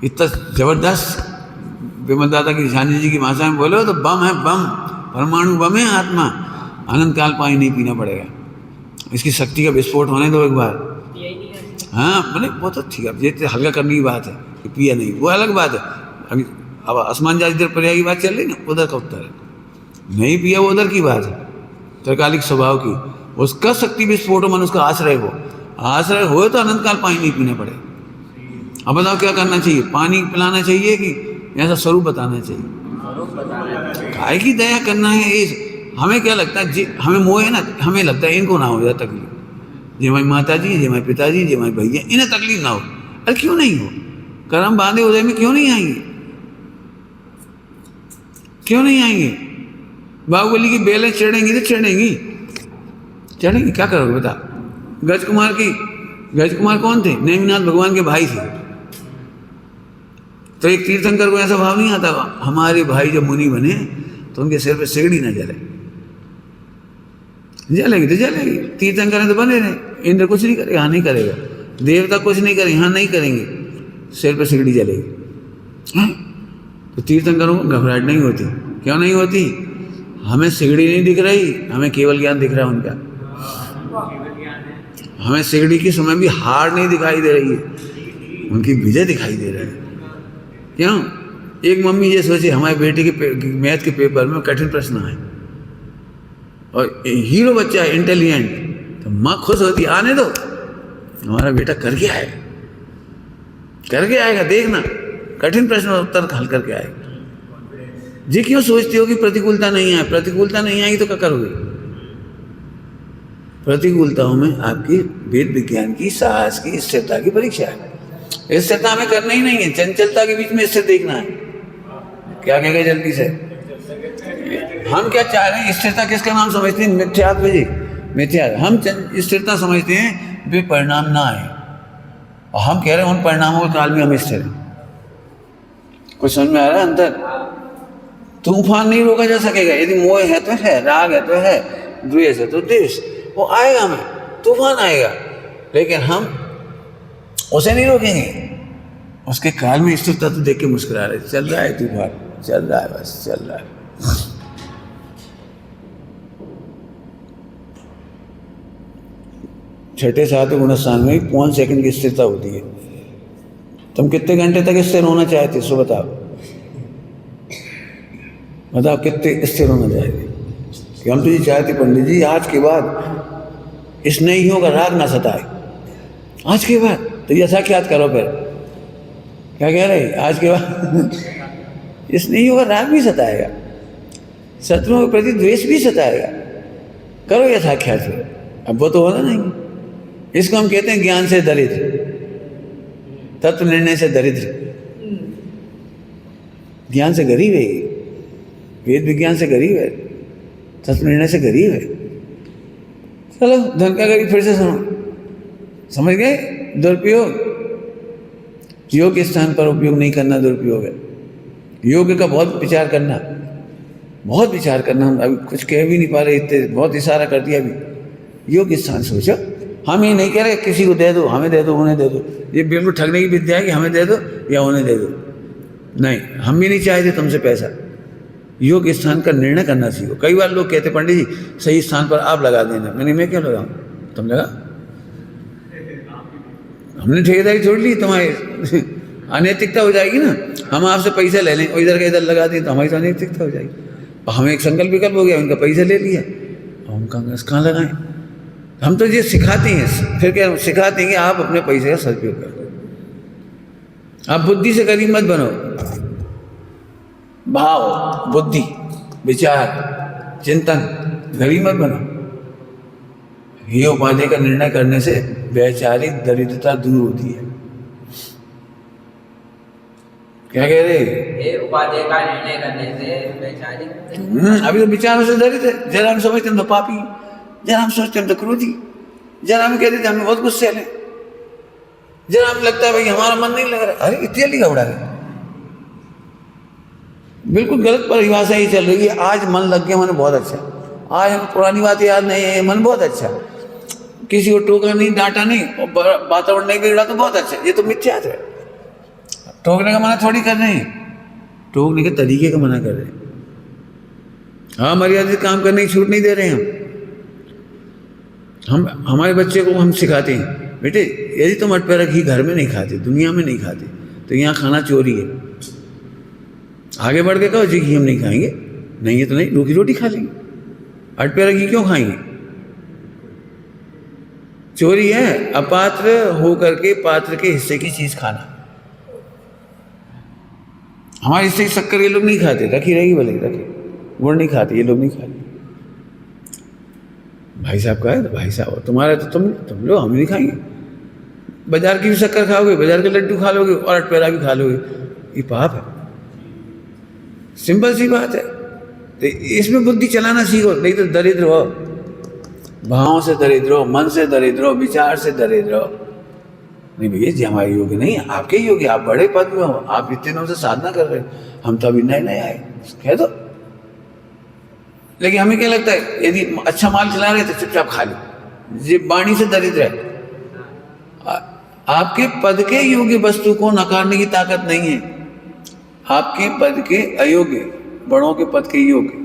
इतना जबरदस्त विमल दादा की झांझी जी की भाषा में बोलो तो बम है, बम, परमाणु बम है आत्मा। अनंत काल पानी नहीं पीना पड़ेगा। इसकी शक्ति का विस्फोट होने दो एक बार। हाँ बोले वो तो ठीक है, ये हल्का करने की बात है। कि पिया नहीं, वो अलग बात है। अभी अब आसमान जहाज इधर पर्याय की बात चल रही ना, उधर का उत्तर है। नहीं पिया वो उधर की बात है, त्रैकालिक स्वभाव की। उसका शक्ति विस्फोट मन उसका आश्रय हो, आश्रय हो तो अनंत काल पानी नहीं पीने पड़े। अब बताओ क्या करना चाहिए? पानी पिलाना चाहिए कि ऐसा स्वरूप बताना चाहिए? काय की दया करना है। इस हमें क्या लगता है जी, हमें मोह है ना, हमें लगता है इनको ना हो जाए तकलीफ, जे हमारी माता जी, जे हमारे पिताजी, जे हमारे भैया, इन्हें तकलीफ ना हो। अरे क्यों नहीं हो? कर्म बांधे उदय में क्यों नहीं आएंगे? क्यों नहीं आएंगे? बाहुबली की बेलें चढ़ेंगी तो चढ़ेंगी, चढ़ेंगी, क्या करोगे बता। गज कुमार कौन थे? नेमिनाथ भगवान के भाई थे। तो एक तीर्थंकर को ऐसा भाव नहीं आता हमारे भाई जब मुनि बने तो उनके सिर पे सिगड़ी ना जले? जलेगी तो जलेगी, तीर्थंकर तो बने रहे। इंद्र कुछ नहीं करेगा, हाँ नहीं करेगा, देवता कुछ नहीं करेंगे, हाँ नहीं करेंगे, सिर पे सिगड़ी जलेगी। हाँ? तो तीर्थंकरों को घबराहट नहीं होती। क्यों नहीं होती? हमें सिगड़ी नहीं दिख रही, हमें केवल ज्ञान दिख रहा है उनका। हमें सिगड़ी की समय भी हार नहीं दिखाई दे रही है, उनकी विजय दिखाई दे रही है। क्यों? एक मम्मी ये सोचे हमारे बेटे के मैथ के पेपर में कठिन प्रश्न आए और हीरो बच्चा है, इंटेलिजेंट, तो माँ खुश होती, आने दो हमारा बेटा करके आएगा, करके आएगा, देखना कठिन प्रश्न उत्तर हल करके आएगा। जी क्यों सोचती हो कि प्रतिकूलता नहीं आए? प्रतिकूलता नहीं आई तो क्या करोगे? प्रतिकूलताओं में आपकी वेद विज्ञान की, साहस की, स्थिरता की परीक्षा है। स्थिरता हमें करना ही नहीं है, चंचलता के बीच में स्थिर देखना है। क्या कहेगा जल्दी से? हम क्या चाह रहे हैं? स्थिरता किसका नाम समझते हैं? मिथ्यात्व जी, मिथ्या। हम स्थिरता समझते हैं वे परिणाम ना आए, और हम कह रहे हैं उन परिणामों के काल में हम स्थिर हैं। कुछ समझ में आ रहा है अंतर? तूफान नहीं रोका जा सकेगा। यदि मोह है तो है, राग है तो है, द्वेष है तो द्वेष, वो आएगा, हमें तूफान आएगा, लेकिन हम उसे नहीं रोकेंगे। उसके काल में स्थिरता तो देख के मुस्कुरा रहे, चल रहा है तूफान, चल रहा है, बस चल रहा है। छठे सातवें गुणस्थान में 5 सेकंड की स्थिरता होती है। तुम कितने घंटे तक स्थिर होना चाहते? सो बताओ, बताओ कितने स्थिर होना चाहते? कि हम तो ये चाहते पंडित जी आज के बाद स्नेहियों का राग ना सताए। आज के बाद तो ये साक्षात करो। फिर क्या कह रहे? आज के बाद स्नेहियों का राग भी सताएगा, शत्रुओं के प्रति द्वेष भी सताएगा। करो ये साक्षात। अब वो तो होना नहीं। इसको हम कहते हैं ज्ञान से दरिद्र, तत्व निर्णय से दरिद्र। ज्ञान से गरीब है, वेद विज्ञान से गरीब है, तत्व निर्णय से गरीब है। चलो धन का गरीब फिर से सुनो, समझ गए? दुरुपयोग, योग के स्थान पर उपयोग नहीं करना दुरुपयोग है। योग का बहुत विचार करना, बहुत विचार करना। हम अभी कुछ कह भी नहीं पा रहे, इतने बहुत इशारा कर दिया। अभी योग के स्थान सोचो। हम ये नहीं कह रहे किसी को दे दो, हमें दे दो, उन्हें दे दो। ये बिल्कुल ठगने की विद्या है कि हमें दे दो या उन्हें दे दो। नहीं, हम भी नहीं चाहते तुमसे पैसा। योग स्थान का निर्णय करना सीखो। कई बार लोग कहते पंडित जी सही स्थान पर आप लगा देना। मैं क्यों लगाऊं? तुम लगा, हमने ठेकेदारी छोड़ ली। तुम्हारी अनैतिकता हो जाएगी ना। हम आपसे पैसा ले लें और इधर का इधर लगा दें तो हमारी तो अनैतिकता हो जाएगी। और हमें एक संकल्प विकल्प हो गया, उनका पैसा ले लिया, हम कहाँ लगाएं? हम तो ये सिखाते हैं, फिर क्या सिखाते हैं कि आप अपने पैसे का सदुपयोग करो। आप बुद्धि से गरीब मत बनो। भाव, बुद्धि, विचार, चिंतन, गरीब मत बनो। ये उपाधि का निर्णय करने से वैचारिक दरिद्रता दूर होती है। क्या कह रहे? ये उपाधि का निर्णय करने से वैचारिक अभी तो विचारों से दरिद्र। जरा हम समझते हैं तो पापी, जरा हम सोचते हैं तो क्रोधी, जरा हम कहते थे हमें बहुत गुस्से है, जरा हमें लगता है भाई हमारा मन नहीं लग रहा, अरे इतनी जल्दी घबरा गए। बिल्कुल गलत परिभाषा ही चल रही है। आज मन लग गया, मन बहुत अच्छा। आज हम पुरानी बात याद नहीं है, मन बहुत अच्छा। किसी को टोका नहीं, डांटा नहीं, और वातावरण नहीं बिगड़ा तो बहुत अच्छा। ये तो मिथ्या है। टोकने का मना थोड़ी कर रहे हैं, टोकने के तरीके का मना कर रहे हैं। हाँ, मर्यादित काम करने की छूट नहीं दे रहे हैं हम। हमारे बच्चे को हम सिखाते हैं बेटे यदि तुम अटपैरक ही घर में नहीं खाते, दुनिया में नहीं खाते, तो यहाँ खाना चोरी है। आगे बढ़ के कहो जी घी हम नहीं खाएंगे, नहीं है तो नहीं, रूखी रोटी खा लेंगे, अटपेरा घी क्यों खाएंगे? चोरी है अपात्र होकर के पात्र के हिस्से की चीज खाना। हमारे हिस्से की शक्कर ये लोग नहीं खाते, रखी रहेगी भले रखे, गुड़ नहीं खाते ये लोग, नहीं खाते। भाई साहब का है तो भाई साहब, तुम्हारा तो तुम लो, हम नहीं खाएंगे। बाजार की भी शक्कर खाओगे, बाजार के लड्डू खा लोगे और अटपेरा भी खा लोगे, ये पाप है। सिंपल सी बात है। तो इसमें बुद्धि चलाना सीखो, नहीं तो दरिद्र हो, भाव से दरिद्र हो, मन से दरिद्र हो, विचार से दरिद्र हो। नहीं भैया जी हमारे योग्य नहीं है, आपके योग्य, आप बड़े पद में हो, आप इतने दिनों से साधना कर रहे हो, हम तो अभी नए नए आए, कह दो। लेकिन हमें क्या लगता है, यदि अच्छा माल खिला रहे तो चुपचाप खा लो, ये वाणी से दरिद्र है। आपके पद के योग्य वस्तु को नकारने की ताकत नहीं है, आपके पद के अयोग्य, बड़ों के पद के योग्य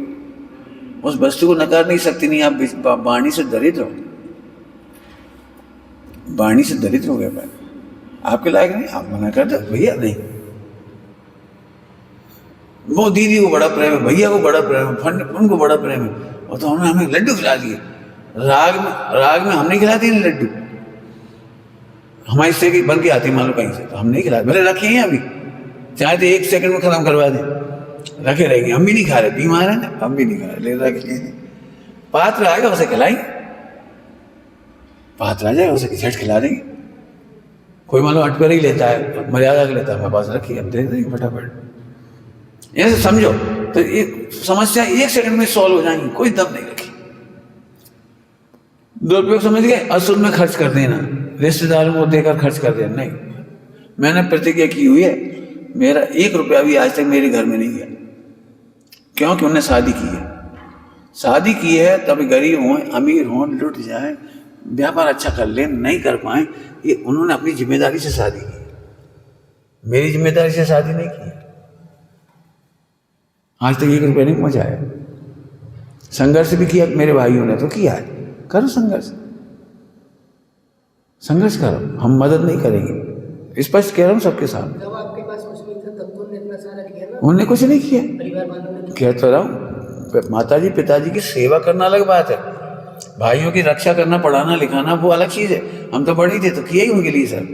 उस वस्तु को नकार नहीं सकती। नहीं, आप वाणी से दरिद्र हो, वाणी से दरिद्र हो गए भाई, आपके लायक नहीं, आप मना कर दो भैया नहीं। वो दीदी को बड़ा प्रेम है, भैया को बड़ा प्रेम है, उनको बड़ा प्रेम है, और तो उन्होंने हमें लड्डू खिला दिए। राग में हम नहीं खिलाते हैं लड्डू, हमारे हिस्से की बन के आती मान लो कहीं से, तो हम नहीं खिलाते। मेरे रखे हैं अभी, चाहे तो 1 सेकंड में खत्म करवा दें, रखे रहेंगे, हम भी नहीं खा रहे, बीमार है ना, हम भी नहीं खा रहे, ले रखे। पात्र आएगा उसे खिलाएंगे, पात्र आ जाएगा उसे झट खिला देंगे। कोई मान लो अटपेरा ही लेता है, मर्यादा का लेता है, हमारे पास रखिए, हम दे देंगे फटाफट। ऐसे समझो तो ये समस्या 1 सेकंड में सॉल्व हो जाएंगी, कोई दम नहीं रखी। दुरुपयोग समझ गए, असुर में खर्च कर देना, रिश्तेदारों को देकर खर्च कर देना। नहीं, मैंने प्रतिज्ञा की हुई है, मेरा 1 रुपया भी आज तक मेरे घर में नहीं गया, क्योंकि उन्होंने शादी की है। शादी की है तब गरीब हों अमीर हों, लुट जाए, व्यापार अच्छा कर ले, नहीं कर पाए, ये उन्होंने अपनी जिम्मेदारी से शादी की, मेरी जिम्मेदारी से शादी नहीं की। आज तक 1 रुपया नहीं पहुंचाया। संघर्ष भी किया मेरे भाइयों ने, तो किया है, करो संघर्ष, संघर्ष करो, हम मदद नहीं करेंगे, स्पष्ट कह रहा हूँ सबके सामने। जब आपके पास कुछ नहीं था तब तो उन्होंने इतना सारा किया ना, उन्होंने कुछ नहीं किया, परिवार वालों ने कह तो रहा हूँ, माताजी पिताजी की सेवा करना अलग बात है, भाइयों की रक्षा करना, पढ़ाना लिखाना वो अलग चीज़ है। हम तो बड़ी थे तो किया ही उनके लिए सर,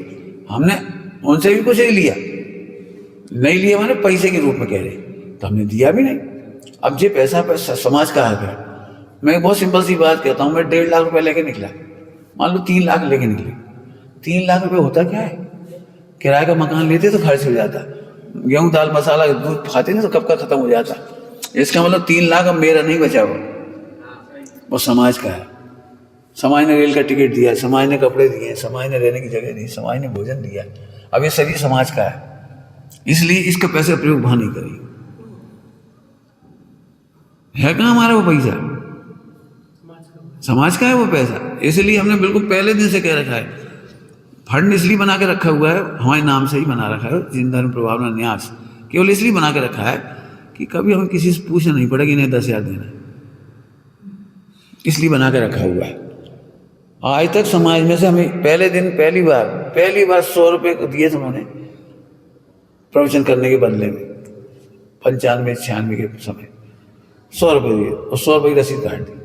हमने उनसे भी कुछ नहीं लिया, नहीं लिया मैंने पैसे के रूप में कह रहे, तो हमने दिया भी नहीं। अब ये पैसा समाज का हक है। मैं बहुत सिंपल सी बात कहता हूँ, मैं 1.5 लाख रुपए लेके निकला, मान लो 3 लाख लेके निकले, 3 लाख रुपए होता क्या है, किराए का मकान लेते तो खर्च हो जाता, गेहूं दाल मसाला दूध खाते ना तो कब का खत्म हो जाता। इसका मतलब 3 लाख अब मेरा नहीं बचा हुआ, वो समाज का है। समाज ने रेल का टिकट दिया, समाज ने कपड़े दिए, समाज ने रहने की जगह दी, समाज ने भोजन दिया, अब ये सभी समाज का है, इसलिए इसका पैसा प्रयोग वहां नहीं करिए। है कहाँ हमारा वो पैसा, समाज का है वो पैसा। इसलिए हमने बिल्कुल पहले दिन से कह रखा है, फंड इसलिए बना के रखा हुआ है, हमारे नाम से ही बना रखा है, जिन धर्म प्रभावना न्यास, केवल इसलिए बना के रखा है कि कभी हमें किसी से पूछना नहीं पड़ेगा इन्हें 10,000 देना है, इसलिए बना के रखा हुआ है। आज तक समाज में से हमें पहले दिन पहली बार 100 रुपये को दिए थे उन्होंने प्रवचन करने के बदले में, 95-96 के समय 100 रुपये दिए और 100 रुपये की रसीद काट दी।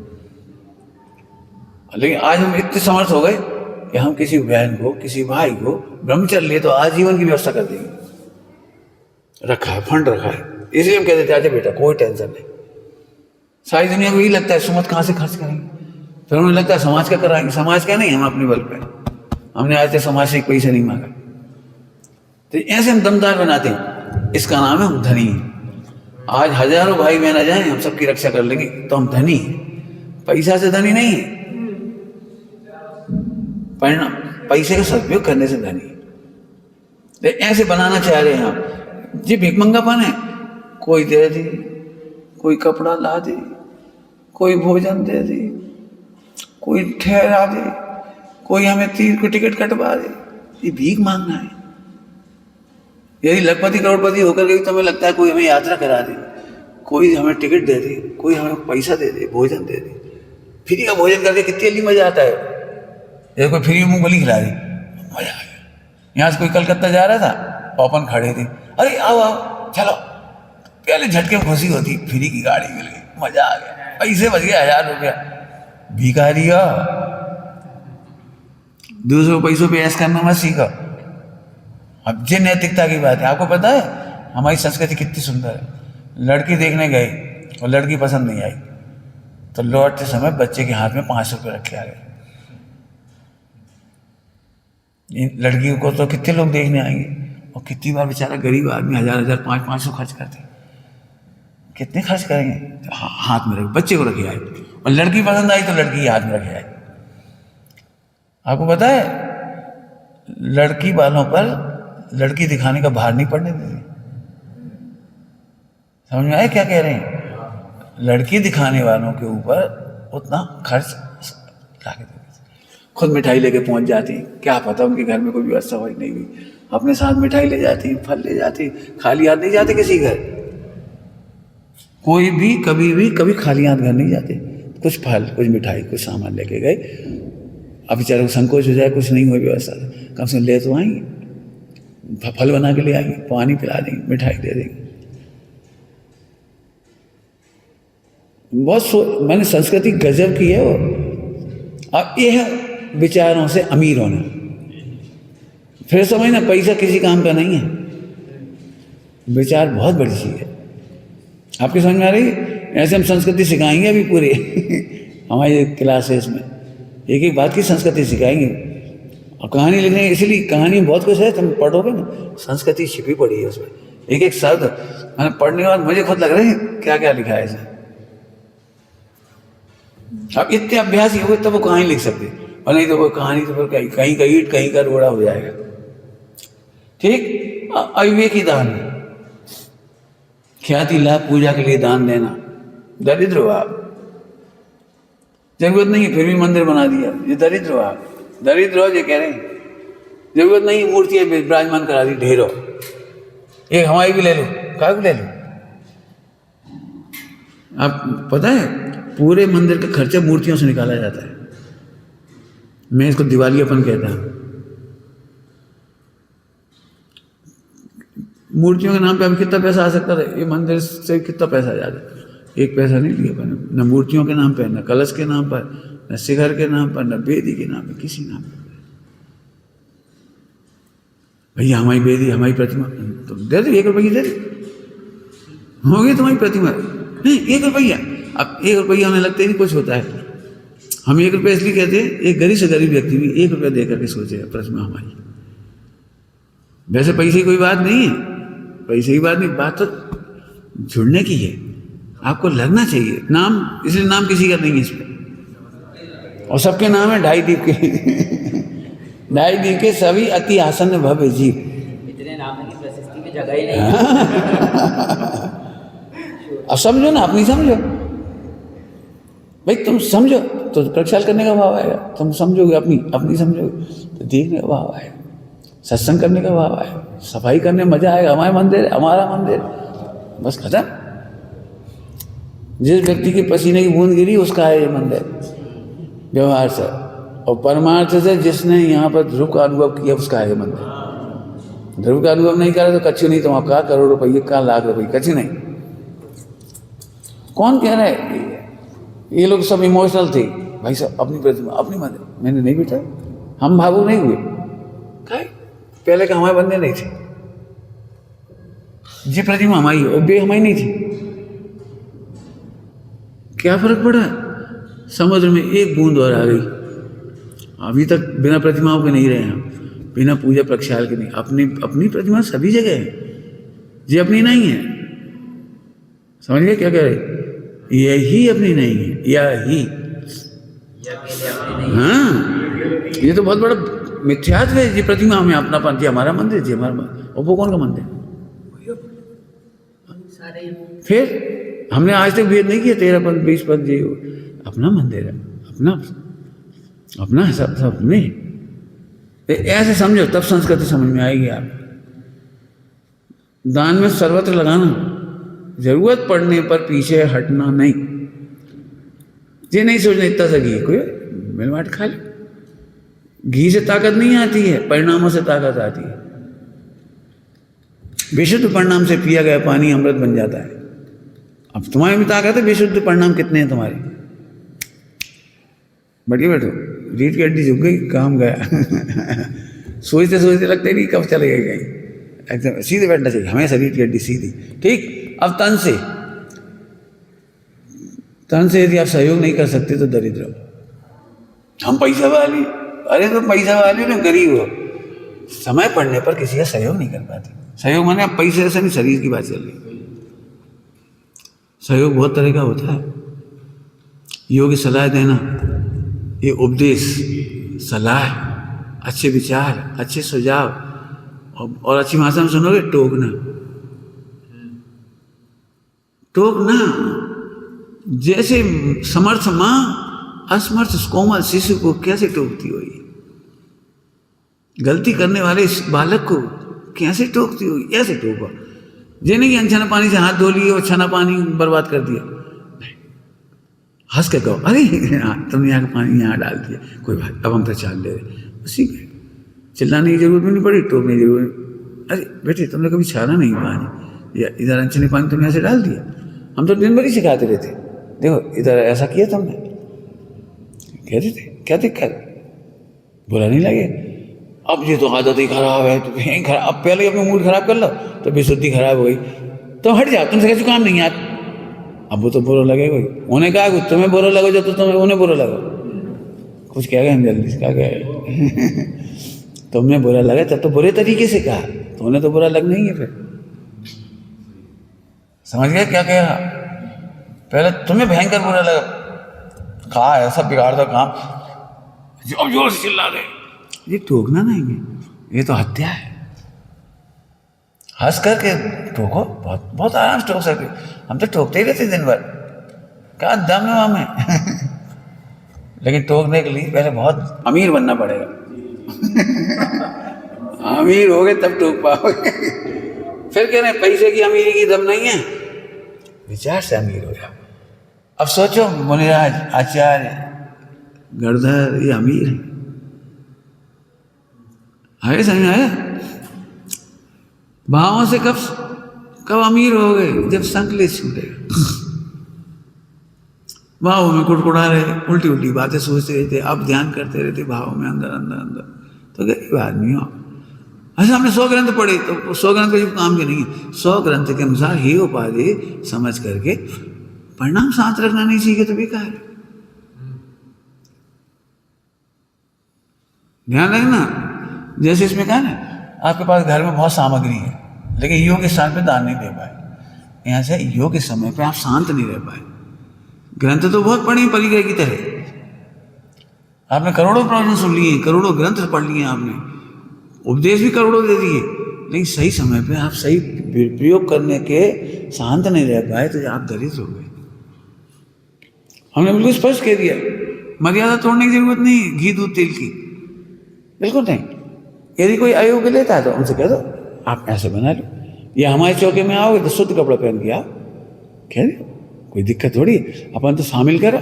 लेकिन आज हम इतने समर्थ हो गए कि हम किसी बहन को, किसी भाई को ब्रह्मचर्य लिए तो आजीवन की व्यवस्था कर देंगे, रखा है, फंड रखा है। इसलिए हम कहते थे आजा बेटा कोई टेंशन नहीं। सारी दुनिया को यही लगता है सुमत कहाँ से खर्च करेंगे, फिर उन्हें लगता है समाज का कराएंगे, समाज का नहीं, हम अपने बल पे, हमने आज तक समाज से एक पैसा नहीं मांगा। तो ऐसे हम दमदार बनाते हैं, इसका नाम है हम धनी हैं। आज हजारों भाई बहन आ जाए, हम सबकी रक्षा कर लेंगे तो हम धनी हैं, पैसा से धनी नहीं है, परिणाम पैसे का सदुपयोग करने से धनी है। ऐसे बनाना चाह रहे हैं हम, जी भिखमंगापन है, कोई दे दे, कोई कपड़ा ला दे, कोई भोजन दे दे, कोई ठहरा दे, कोई हमें तीर को टिकट कटवा दे, ये भीख मांगना है। यदि लखपति करोड़पति होकर के तो हमें लगता है कोई हमें यात्रा करा दे, कोई हमें टिकट दे दे, कोई हमें पैसा दे दे, भोजन दे दे। फ्री का भोजन करके कितनी जल्दी मजा आता है। जैसे कोई फ्री मूंगफली खिला दी, मजा आ गया। यहाँ से कोई कलकत्ता जा रहा था, और अपन खड़े थे, अरे आओ आओ चलो, पहले झटके में खुशी होती, फ्री की गाड़ी मिल गई, मजा आ गया, पैसे बच गए 1000 रुपया। भिखारी हो, दूसरों पैसों पे ऐश करना मत सीखो। अब ये नैतिकता की बात है। आपको पता है हमारी संस्कृति कितनी सुंदर है। लड़की देखने गए और लड़की पसंद नहीं आई तो लौटते समय बच्चे के हाथ में 500 रुपये रखे आ गए। लड़की को तो कितने लोग देखने आएंगे, और कितनी बार बेचारा गरीब आदमी 1000 500 खर्च करते, कितने खर्च करेंगे। तो हाथ में रखे, बच्चे को रखे आए, और लड़की पसंद आई तो लड़की के हाथ में रखे आए। आपको पता है लड़की वालों पर लड़की दिखाने का भार नहीं पड़ने देती। समझ में आया क्या कह रहे हैं? लड़की दिखाने वालों के ऊपर उतना खर्च लाके देती। खुद मिठाई लेके पहुंच जाती, क्या पता उनके घर में कोई व्यवस्था हुई नहीं हुई, अपने साथ मिठाई ले जाती, फल ले जाती, खाली हाथ नहीं जाते किसी घर। कोई भी कभी खाली हाथ घर नहीं जाते, कुछ फल कुछ मिठाई कुछ सामान लेके गए। अब बेचारे को संकोच हो जाए, कुछ नहीं हुई व्यवस्था, कम से कम ले तो आएंगे, फल बना के ले आएंगे, पानी पिला देंगे, मिठाई दे देंगे। बहुत मैंने संस्कृति गजब की है वो। अब ये है विचारों से अमीर होना। फिर समझना पैसा किसी काम का नहीं है, विचार बहुत बड़ी चीज है। आपकी समझ में आ रही? ऐसे हम संस्कृति सिखाएंगे अभी पूरे हमारे क्लासेस में एक एक बात की संस्कृति सिखाएंगे। और कहानी लिखने, इसलिए कहानी में बहुत कुछ है, तुम पढ़ोगे ना, संस्कृति छिपी पड़ी है उसमें। एक एक शब्द मैंने पढ़ने के बाद मुझे खुद लग रहा है क्या क्या लिखा है इसमें। अब इतने अभ्यास ही हो तब वो कहानी लिख सकते, और नहीं तो वो कहानी तो फिर कहीं का ईंट कहीं का रोड़ा हो जाएगा। ठीक। अविवेकी दान, ख्याति लाभ पूजा के लिए दान देना, दरिद्र हो आप, जरूरत नहीं है फिर भी मंदिर बना दिया, ये दरिद्र हो आप, दरिद्र हो ये कह रहे हैं। जरूरत नहीं है मूर्तियां विराजमान करा दी ढेरों, एक हमारी भी ले लो, क्या भी ले लो। आप पता है पूरे मंदिर का खर्चा मूर्तियों से निकाला जाता है। मैं इसको दिवालियापन कहता हूं। मूर्तियों के नाम पे अभी कितना पैसा आ सकता था, ये मंदिर से कितना पैसा आ जाता, एक पैसा नहीं लिया मैंने, न मूर्तियों के नाम पे, न कलश के नाम पर, न शिखर के नाम पर, न बेदी के नाम पे, किसी नाम पे। भैया हमारी बेदी हमारी प्रतिमा तो दे दो, 1 रुपये दे दो, होगी तुम्हारी प्रतिमा नहीं 1 रुपया। अब 1 रुपया हमें लगता ही नहीं कुछ होता है। हम 1 रुपया इसलिए कहते हैं, एक गरीब से गरीब व्यक्ति भी 1 रुपया दे करके सोचेगा प्रतिमा हमारी। वैसे पैसे की कोई बात नहीं है, पैसे की बात नहीं, बात तो जुड़ने की है। आपको लगना चाहिए नाम, इसलिए नाम किसी का नहीं है इस पर, और सबके नाम है 2.5 दीप के 2.5 दीप के सभी अति आसन्न भव्य जीव। इतने नाम की प्रशस्ति की जगह ही नहीं। अब समझो ना, अपनी समझो भाई, तुम समझो तो प्रक्षाल करने का भाव आएगा, तुम समझोगे अपनी समझोगे तो देखने का भाव आएगा, सत्संग करने का भाव आएगा, सफाई करने में मजा आएगा। हमारा मंदिर है, हमारा मंदिर, बस खत्म। जिस व्यक्ति के पसीने की बूंद गिरी उसका है ये मंदिर व्यवहार से, और परमार्थ से जिसने यहाँ पर ध्रुव का अनुभव किया उसका है ये मंदिर। ध्रुव का अनुभव नहीं करा तो कच्छु नहीं, तुम कहा करोड़ रुपये, कहा लाख रुपये, कच्छु नहीं। कौन कह रहा है? ये लोग सब इमोशनल थे भाई साहब, अपनी प्रतिमा अपनी मंदिर। मैंने नहीं बेटा, हम भावुक नहीं हुए, पहले का हमारे बंदे नहीं थे, ये प्रतिमा हमारी और बे हमारी नहीं थी। क्या फर्क पड़ा? समुद्र में एक बूंद और आ गई। अभी तक बिना प्रतिमाओं के नहीं रहे हम, बिना पूजा प्रक्षाल के नहीं। अपनी प्रतिमा सभी जगह है, ये अपनी नहीं है। समझ गए क्या कह रहे? यही अपनी नहीं है, यही। हाँ, ये तो बहुत बड़ा मिथ्यात्व है। ये प्रतिमा हमें अपनापन, ये हमारा मंदिर, ये हमारा मंदिर। और वो कौन का मंदिर? फिर हमने आज तक भेद नहीं किया 13 पद 20 पद, ये अपना मंदिर है, अपना है, सब अपने। ऐसे समझो तब संस्कृति समझ में आएगी। आप दान में सर्वत्र लगाना, जरूरत पड़ने पर पीछे हटना नहीं। ये नहीं सोचना इतना सा घी कोई मिलवाट खा ले। घी से ताकत नहीं आती है, परिणामों से ताकत आती है। बेशुद्ध परिणाम से पिया गया पानी अमृत बन जाता है। अब तुम्हारे में ताकत है, बेशुद्ध परिणाम कितने हैं तुम्हारे? बैठिए बैठो, रीढ़ की हड्डी झुक गई, काम गया। सोचते सोचते लगते नहीं कब चले गए कहीं। एकदम सीधे बैठना चाहिए हमेशा, रीढ़ की हड्डी सीधी। ठीक। अब तन से यदि आप सहयोग नहीं कर सकते तो दरिद्र हो। हम पैसा वाले, अरे तो पैसा वाले ना, गरीब हो, समय पड़ने पर किसी का सहयोग नहीं कर पाते। सहयोग माने आप पैसे ऐसा नहीं, शरीर की बात चल रही। सहयोग बहुत तरह का होता है। योग्य सलाह देना, ये उपदेश, सलाह, अच्छे विचार, अच्छे सुझाव, और अच्छी भाषा में सुनोगे, टोकना। जैसे समर्थ माँ असमर्थ कोमल शिशु को कैसे टोकती होगी, गलती करने वाले इस बालक को कैसे टोकती होगी, ऐसे टोको। ये नहीं कि अनछना पानी से हाथ धो लिए और छना पानी बर्बाद कर दिया। हंस के कहो, अरे तुमने यहाँ का पानी यहाँ डाल दिया, कोई बात, अब हम तो चाल ले रहे, ठीक है। चिल्लाने की जरूरत भी नहीं पड़ी, टोकने की जरूरत नहीं। अरे बेटे तुमने कभी छाना नहीं पानी, या इधर अनछने पानी तुमने ऐसे डाल दिया। हम तो दिन भर ही सिखाते रहते, देखो इधर ऐसा किया तुमने, कहते थे क्या दिक्कत, बुरा नहीं लगे। अब ये तो आदत ही खराब है, तो यहीं खराब, अब पहले अपना मूड खराब कर लो तो बेशुद्धि खराब हो गई, तो हट जाओ, तुमसे कैसे काम नहीं आता। अब वो तो बुरा लगेगा ही। उन्हें कहा कुछ तुम्हें बुरा लगो जो, तो तुम्हें उन्हें बुरा लगो, कुछ कह गए हम जल्दी से, क्या कहे। तुमने बुरा लगा तब तो बुरे तरीके से कहा, तो उन्हें तो बुरा लगना ही है। फिर समझ गए क्या कहा, पहले तुम्हें भयंकर बुरा लगा, कहा ऐसा बिगाड़ दो काम, जोर जोर से चिल्ला गए। ये टोकना नहीं है, ये तो हत्या है। हंस करके टोको, बहुत बहुत आराम से टोक सकते। हम तो टोकते ही रहते दिन भर, क्या दम है हमें। लेकिन टोकने के लिए पहले बहुत अमीर बनना पड़ेगा। अमीर हो गए तब टोक पाओगे। फिर कह रहे हैं पैसे की अमीरी की दम नहीं है, विचार से अमीर हो जाओ। अब सोचो मुनिराज, आचार्य, गणधर, ये अमीर है। आगे समझ में आया? भावों से कब अमीर हो गए, जब संकलेश छूटेगा। भावों में कुड़कुड़ा रहे, उल्टी उल्टी बातें सोचते रहते, अब ध्यान करते रहते भावों में, अंदर अंदर अंदर, तो गरीब आदमी हो। अच्छा हमने 100 ग्रंथ पढ़े, तो 100 ग्रंथ का काम के नहीं है। 100 ग्रंथ के अनुसार ही उपाधि समझ करके परिणाम साथ रखना नहीं सीखे तो बेकार है। ध्यान रखना, जैसे इसमें कहा ना, आपके पास घर में बहुत सामग्री है, लेकिन योग के स्थान पे दान नहीं दे पाए। यहाँ से योग के समय पे आप शांत नहीं रह पाए। ग्रंथ तो बहुत पढ़े परिग्रह की तरह, आपने करोड़ों प्रवचन सुन लिए, करोड़ों ग्रंथ पढ़ लिए आपने, उपदेश भी करोड़ों दे दिए, लेकिन सही समय पे आप सही प्रयोग करने के शांत नहीं रह पाए तो आप दरिद्र हो गए। हमने बिल्कुल स्पष्ट कह दिया, मर्यादा तोड़ने की जरूरत नहीं, घी दूध तेल की, बिल्कुल नहीं। यदि कोई अयोग्य लेता है तो उनसे कह दो आप ऐसे बना लो, या हमारे चौके में आओगे तो शुद्ध कपड़ा पहन के आओ, कह दो, कोई दिक्कत थोड़ी, अपन तो शामिल करो,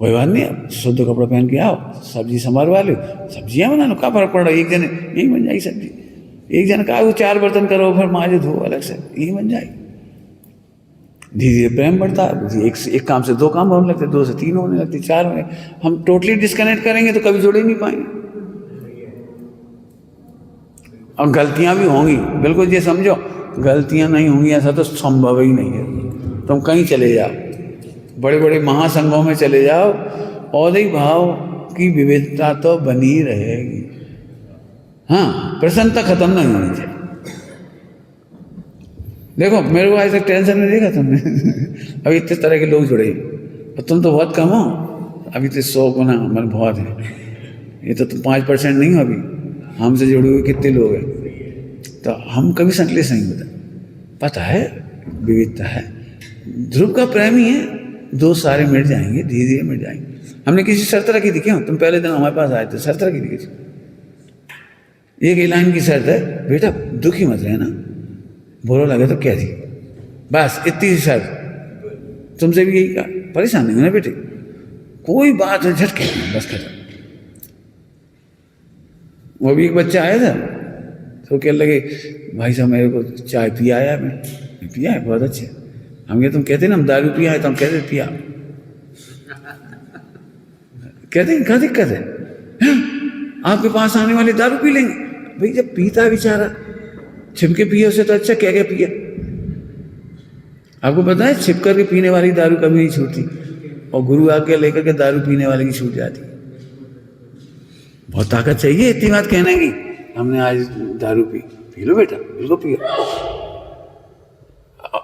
कोई बात नहीं, शुद्ध कपड़ा पहन के आओ, सब्जी संभालवा लो, सब्जियां बना लो, क्या फर्क पड़ रहा है, एक जने यही बन जाएगी सब्जी। एक जन का 4 बर्तन करो, फिर मांझो धो अलग से, यही बन जाएगी। धीरे धीरे प्रेम बढ़ता है, एक काम से 2 काम होने लगते, 2 से 3 होने लगते, 4 होने। हम टोटली डिस्कनेक्ट करेंगे तो कभी जुड़ ही नहीं पाएंगे। और गलतियां भी होंगी, बिल्कुल ये समझो, गलतियां नहीं होंगी ऐसा तो संभव ही नहीं है। तुम कहीं चले जाओ, बड़े बड़े महासंघों में चले जाओ, औदई भाव की विविधता तो बनी रहेगी। हाँ, प्रसन्नता खत्म नहीं होनी चाहिए। देखो मेरे को आज तक टेंशन नहीं देखा तुमने। अभी इतने तरह के लोग जुड़े, और तुम तो बहुत कम हो, अभी तो 100 गुना मतलब बहुत है। ये तो तुम 5% नहीं हो, अभी हमसे जुड़े हुए कितने लोग हैं। तो हम कभी संकलेश नहीं होता, पता है विविधता है। ध्रुव का प्रेम ही है, 2 सारे मिट जाएंगे, धीरे धीरे मिट जाएंगे। हमने किसी शर्त रखी थी क्यों, तुम पहले दिन हमारे पास आए थे, शर्त रखी थी किसी, एक लाइन की शर्त है, बेटा दुखी मत रहना, बुरा लगे तो क्या थी, बस इतनी सी शर्त। तुमसे भी यही कहा, परेशान नहीं होना बेटे, कोई बात है झटके बस खत्म। वो भी एक बच्चा आया था, तो कहने लगे भाई साहब मेरे को चाय पिया है आपने? पिया है, बहुत अच्छे। हम तुम कहते ना हम दारू पिया है, तो हम कहते पिया। कहते क्या दिक्कत है? आपके पास आने वाले दारू पी लेंगे? भाई जब पीता है बेचारा, छिपके पिए उसे तो अच्छा, क्या क्या पिया। आपको पता है छिप करके पीने वाली दारू कभी नहीं छूटती, और गुरु आके लेकर के दारू पीने वाले की छूट जाती। बहुत ताकत चाहिए इतनी बात कहने की, हमने आज दारू पी लो बेटा, बिल्कुल पियो।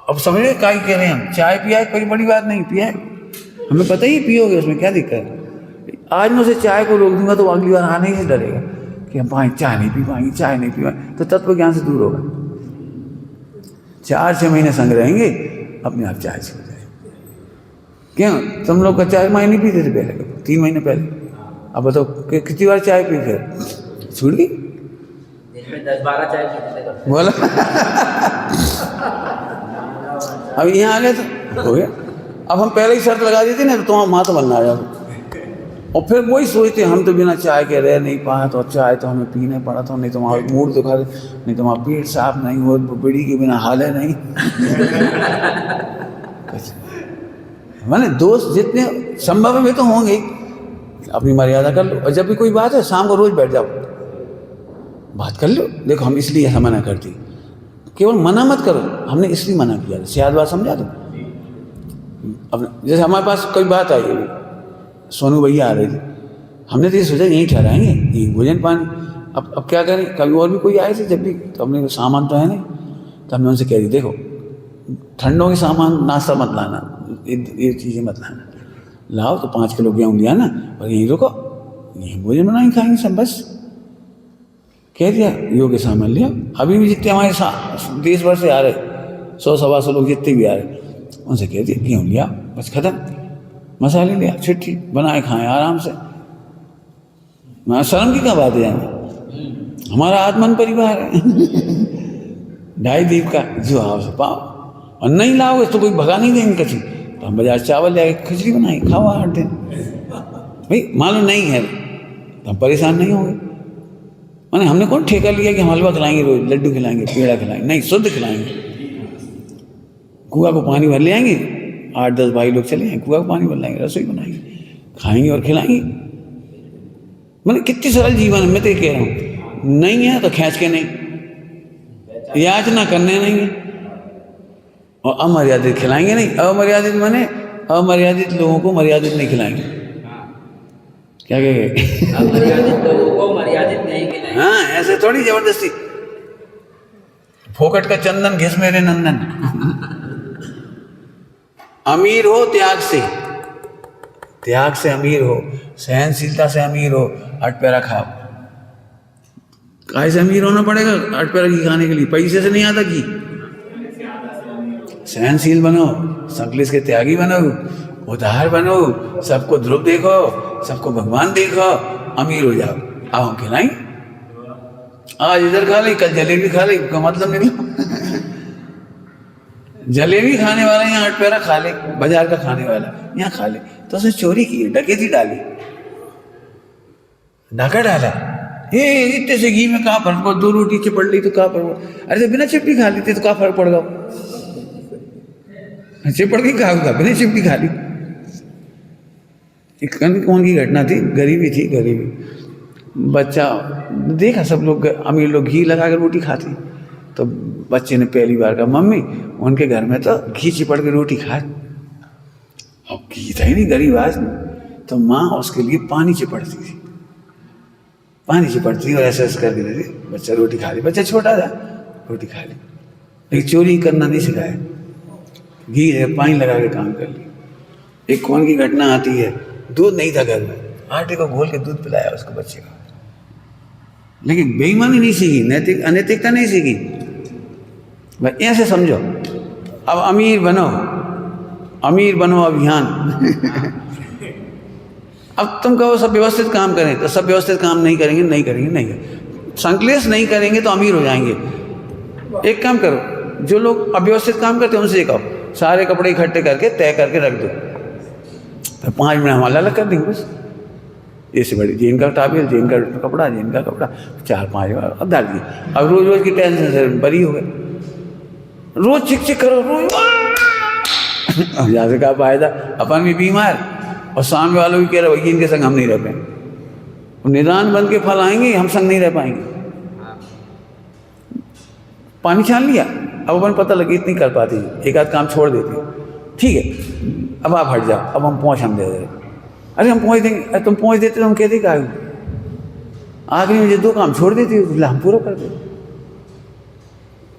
अब समझ रहे क्या कह रहे हैं हम? चाय पिया है, कोई बड़ी बात नहीं, पिया है, हमें पता ही पियोगे, उसमें क्या दिक्कत है। आज मैं उसे चाय को रोक दूंगा तो अगली बार आने ही से डरेगा कि हम चाय नहीं पी पाएंगे, चाय नहीं पी पाएंगे, तो तत्व ज्ञान से दूर होगा। 4-6 महीने संग रहेंगे, अपने आप चाय छूट जाए। क्यों तुम लोग का चाय माय नहीं पीते थे पहले, 3 महीने पहले? अब बताओ कितनी बार चाय पी, फिर छूट गई? दिन में 10-12 चाय पीते थे बोला। अब यहाँ आ गए तो हो गया। अब हम पहले ही शर्त लगा देते ना तो तुम्हारा माँ तो बनना आ जाओ, और फिर वही सोचते हम तो बिना चाय के रह नहीं पाए, तो चाय तो हमें पीने पड़ा था, नहीं तुम्हारा मूड दुखा, नहीं तुम्हारा पेट साफ नहीं हो, बीड़ी के बिना हाल है नहीं। मैंने दोस्त जितने संभव है वे तो होंगे, अपनी मर्यादा कर लो। और जब भी कोई बात है शाम को रोज बैठ जाओ, बात कर लो। देखो हम इसलिए ऐसा मना करती, केवल मना मत करो, हमने इसलिए मना किया, शायद बात समझा दो। अब जैसे हमारे पास कोई बात आई, सोनू भैया आ रहे थे, हमने तो ये सोचा यहीं ठहराएंगे, यहीं भोजन पानी। अब क्या करें, कभी और भी कोई आए थे जब भी, तो हमने सामान तो है नहीं, तो हमने उनसे कह दी देखो ठंडों के सामान नाश्ता मत लाना, ये चीज़ें मत लाना, लाओ तो 5 किलो गेहूँ लिया ना, और यहीं रुको, यहीं भोजन बनाएंगे खाएंगे सब, बस कह दिया। योग्य सामान लिया। अभी भी जितने हमारे देश भर से आ रहे 100-125 लोग जितने भी आ रहे, उनसे कह दिया गेहूँ लिया, बस खत्म। मसाले लिया, छिट्टी बनाए खाएं आराम से। शर्म की क्या बात है, हमारा आत्मन परिवार है। 2.5 दीप का जो आओ से पाओ, और नहीं लाओगे तो कोई भगा नहीं देंगे कभी, तो हम बाजार चावल जाके खिचड़ी बनाएंगे, खाओ 8 दिन। भाई मालूम नहीं है तो हम परेशान नहीं होंगे। मैंने हमने कौन ठेका लिया कि हम हलवा खिलाएंगे रोज, लड्डू खिलाएंगे, पेड़ा खिलाएंगे? नहीं, शुद्ध खिलाएंगे। कुआ को पानी भर ले आएंगे, 8-10 भाई लोग चले जाएंगे, कुआ को पानी भर लाएंगे, रसोई बनाएंगे, खाएंगे और खिलाएंगे। मैंने कितनी सरल जीवन है, मैं तो ये कह रहा हूँ। नहीं है तो खींच के नहीं, याचना करने नहीं है, और अमर्यादित खिलाएंगे नहीं। अमर्यादित माने अमर्यादित लोगों को मर्यादित नहीं खिलाएंगे। क्या कहेंगे? अमर्यादित लोगों को मर्यादित नहीं खिलाएंगे। हाँ, ऐसे थोड़ी जबरदस्ती, फोकट का चंदन घिस मेरे नंदन। अमीर हो त्याग से अमीर हो, सहनशीलता से अमीर हो, 8 पैरा खाओ। काहे से अमीर होना पड़ेगा 8 पैरा घी खाने के लिए? पैसे से नहीं आता घी। सहनशील बनो, संकलेश के त्यागी बनो, उदार बनो, सबको ध्रुव देखो, सबको भगवान देखो, अमीर हो जाओ। आओ हम खिलाएंगे, आज इधर खा ली, कल जलेबी खा ली, का मतलब निकला। जलेबी खाने वाला यहाँ 8 पैरा खा ले, बाजार का खाने वाला यहाँ खा ले, तो उसने चोरी की, डकैती डाली, डाका डाला। ये इतने से घी में कहाँ फर्क पड़ा? 2 रोटी चिपड़ ली तो कहाँ फर्क पड़ा? अरे बिना चिपटी खा ली थी तो कहाँ फर्क पड़ गया? चिपड़ के खा होगा, बिना चिपटी खा ली। एक कौन की घटना थी, गरीबी थी, गरीबी। बच्चा देखा सब लोग, अमीर लोग घी लगा कर रोटी खाती, तो बच्चे ने पहली बार कहा मम्मी उनके घर में तो घी चिपड़ के रोटी खाए। अब घी था ही नहीं, गरीब आदमी, तो माँ उसके लिए पानी चिपड़ती थी, और ऐसा कर देती थी, बच्चा रोटी खा ली। बच्चा छोटा था, रोटी खा ली, लेकिन चोरी करना नहीं सिखाया, घी है पानी लगा के काम कर ली। एक कौन की घटना आती है, दूध नहीं था घर में, आटे को घोल के दूध पिलाया उसको बच्चे को, लेकिन बेईमानी नहीं सीखी, अनैतिकता नहीं सीखी। भाई ऐसे समझो। अब अमीर बनो अभियान। अब तुम कहो सब व्यवस्थित काम करें, तो सब व्यवस्थित काम नहीं करेंगे। संकलेश नहीं करेंगे तो अमीर हो जाएंगे। एक काम करो, जो लोग अव्यवस्थित काम करते हैं उनसे कहो सारे कपड़े इकट्ठे करके तय करके रख दो, तो 5 मिनट हम अलग कर देंगे बस। ऐसे बड़ी जेन का टाबिल, जेन का कपड़ा, जेन का कपड़ा, 4-5 बार अब डाल दिए। अब रोज रोज की टेंशन से बरी हो गए, रोज चिक चिक करो रोज। अब यहाँ से क्या फायदा, अपन भी बीमार और सामने वालों भी कह रहे भैया इनके संग हम नहीं रह पाएंगे, निदान बन के फल आएंगे, हम संग नहीं रह पाएंगे। पानी छान लिया, अब अपन पता लगी इतनी कर पाती, एक आध काम छोड़ देती, ठीक है अब आप हट जाओ, अब हम पहुँच हम दे दे। अरे हम पहुँच देंगे, अरे तुम पहुँच देते तो हम कहते क्या आखिरी में 2 काम छोड़ देती हो, हम पूरा कर देते।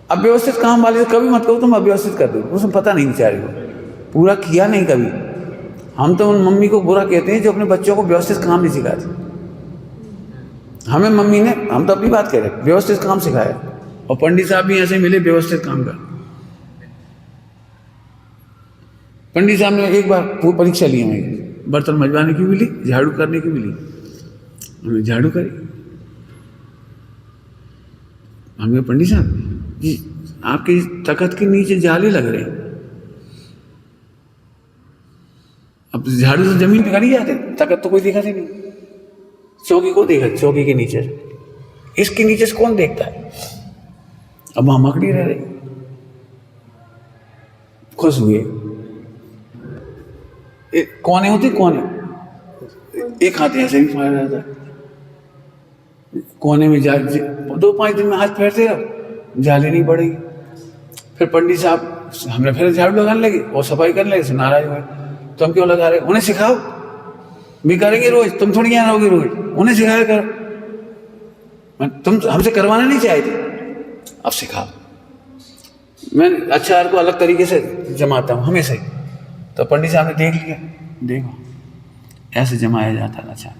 अब व्यवस्थित काम वाले से कभी मत कहो तुम अव्यवस्थित कर दो, उसमें पता नहीं बेचारे को पूरा किया नहीं कभी। हम तो उन मम्मी को बुरा कहते हैं जो अपने बच्चों को व्यवस्थित काम नहीं सिखाती। हमें मम्मी ने, हम तो अपनी बात कह रहे हैं, व्यवस्थित काम सिखाया, और पंडित साहब भी ऐसे मिले व्यवस्थित काम का। पंडित साहब ने एक बार वो परीक्षा ली हमें, बर्तन मजवाने की भी ली, झाड़ू करने की भी ली। हमने झाड़ू करी, हमने पंडित साहब जी आपके तख्त के नीचे जाले लग रहे हैं। अब झाड़ू तो जमीन पे करी जाते, तख्त तो कोई देखा नहीं, चौकी को देखा, चौकी के नीचे, इसके नीचे से कौन देखता है। अब वहां मकड़ी रह रही, खुश हुए, कोने होते कोने, एक हाथ ऐसे भी फाड़ रहा था, कोने में जा 2-5 दिन में हाथ फेरते रहो, जाले नहीं पड़ेगी। फिर पंडित साहब हमने फिर झाड़ू लगाने लगे और सफाई करने लगे, नाराज हुए, तुम क्यों लगा रहे, उन्हें सिखाओ, भी करेंगे रोज, तुम थोड़ी यहाँ रहोगे रोज, उन्हें सिखाया करो, तुम हमसे करवाना नहीं चाहते, अब सिखाओ। मैं अचार को अलग तरीके से जमाता हूँ हमेशा ही, तो पंडित साहब ने देख लिया, देखो ऐसे जमाया जाता था अचार।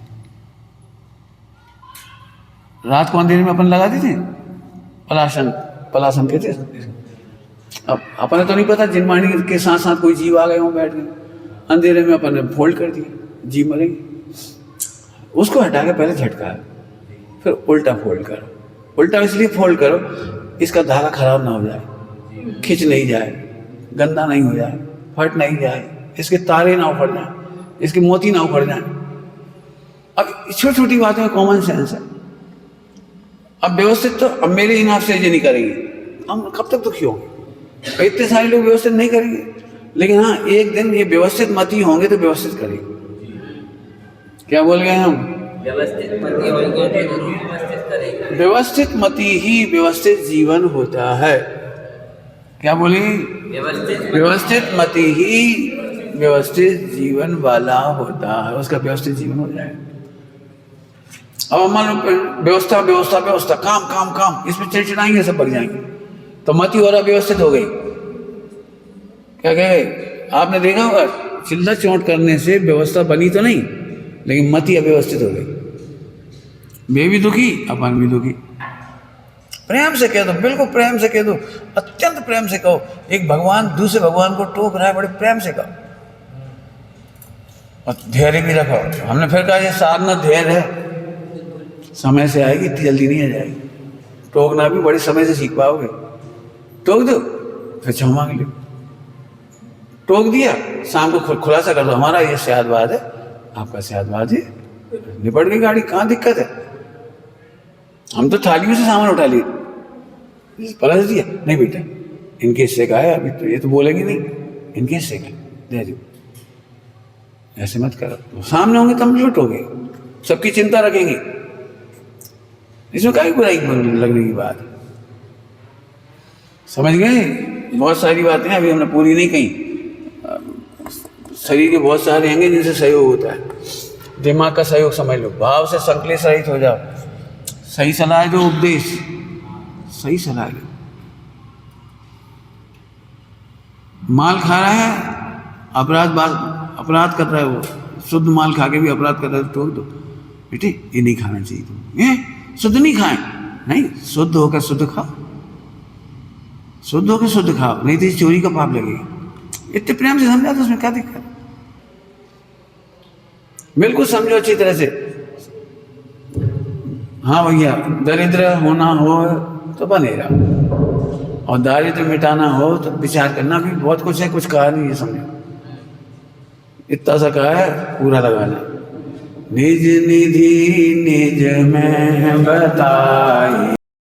रात को अंधेरे में अपन लगाते थे पलासन कहते। अब अपन तो नहीं पता जिनवाणी के साथ साथ कोई जीव आ गए हों, बैठ गए, अंधेरे में अपन ने फोल्ड कर दिया, जीव मरेंगे, उसको हटा के पहले झटका, फिर उल्टा फोल्ड करो। उल्टा इसलिए फोल्ड करो इसका धागा खराब ना हो जाए, खिंच नहीं जाए, गंदा नहीं हो जाए, फट नहीं जाए, इसके तारे ना उखड़ जाए, इसके मोती ना उखड़ जाए। अब छोटी छोटी बातों में कॉमन सेंस है। अब व्यवस्थित तो अब मेरे हिसाब से ये नहीं करेंगे, हम कब तक दुखी होंगे, इतने सारे लोग व्यवस्थित नहीं करेंगे, लेकिन हाँ एक दिन ये व्यवस्थित मती होंगे तो व्यवस्थित करेंगे। क्या बोल गए हम, व्यवस्थित मती होंगे तो जरूर व्यवस्थित करेंगे। व्यवस्थित मती ही व्यवस्थित जीवन होता है। क्या बोली, व्यवस्थित मती ही व्यवस्थित जीवन वाला होता है, उसका व्यवस्थित जीवन हो जाए। अब मान लो व्यवस्था व्यवस्था व्यवस्था, काम काम काम, इसमें चिड़चिड़ाएंगे, सब बढ़ जाएंगे, तो मति और अव्यवस्थित हो गई। क्या कहे, आपने देखा होगा चिल्ला चोट करने से व्यवस्था बनी तो नहीं, लेकिन मति अव्यवस्थित हो गई। वे भी दुखी, अपन भी दुखी। प्रेम से कह दो, बिल्कुल प्रेम से कह दो, अत्यंत प्रेम से कहो। एक भगवान दूसरे भगवान को टोक रहा है, बड़े प्रेम से कहो, और धैर्य भी रखो। हमने फिर कहा ये साधना धैर्य है, समय से आएगी, इतनी जल्दी नहीं आ जाएगी। टोकना भी बड़े समय से सीख पाओगे। टोक दो फिर क्षमा मांग लो, टोक दिया शाम को खुलासा कर दो, हमारा ये सियादवाद है, आपका सियादवाद है, निपट गई गाड़ी, कहाँ दिक्कत है। हम तो थालियों से सामान उठा लिए, पलट दिया, नहीं बेटा इनके हिस्से का है, अभी तो ये तो बोलेंगे नहीं, इनके हिस्से का दे दो, ऐसे मत करो। सामने होंगे तब लुटोगे, सबकी चिंता रखेंगे, इसमें काहे बुराई लगने की बात। समझ गए, बहुत सारी बातें अभी हमने पूरी नहीं कही। शरीर के बहुत सारे अंग जिनसे सहयोग होता है। दिमाग का सहयोग समझ लो, भाव से संकलेश रहित हो जाओ, सही सलाह दो, उपदेश सही सलाह दो। माल खा रहा है, अपराध कर रहा है, वो शुद्ध माल खा के भी अपराध कर रहा है, टोक दो, बेटे ये नहीं खाना चाहिए, तुम ये शुद्ध नहीं खाएं, नहीं शुद्ध होकर शुद्ध खाओ, शुद्ध होकर शुद्ध खाओ, नहीं तो चोरी का पाप लगेगा। इतने प्रेम से समझा तो उसमें क्या दिक्कत, बिल्कुल समझो अच्छी तरह से। हाँ भैया, दरिद्र होना हो तो बनेगा, और दारिद्र मिटाना हो तो विचार करना भी बहुत कुछ है, कुछ कहा नहीं है, समझो इतना सा कहा है, पूरा लगाना, निज निधि निज में बताई।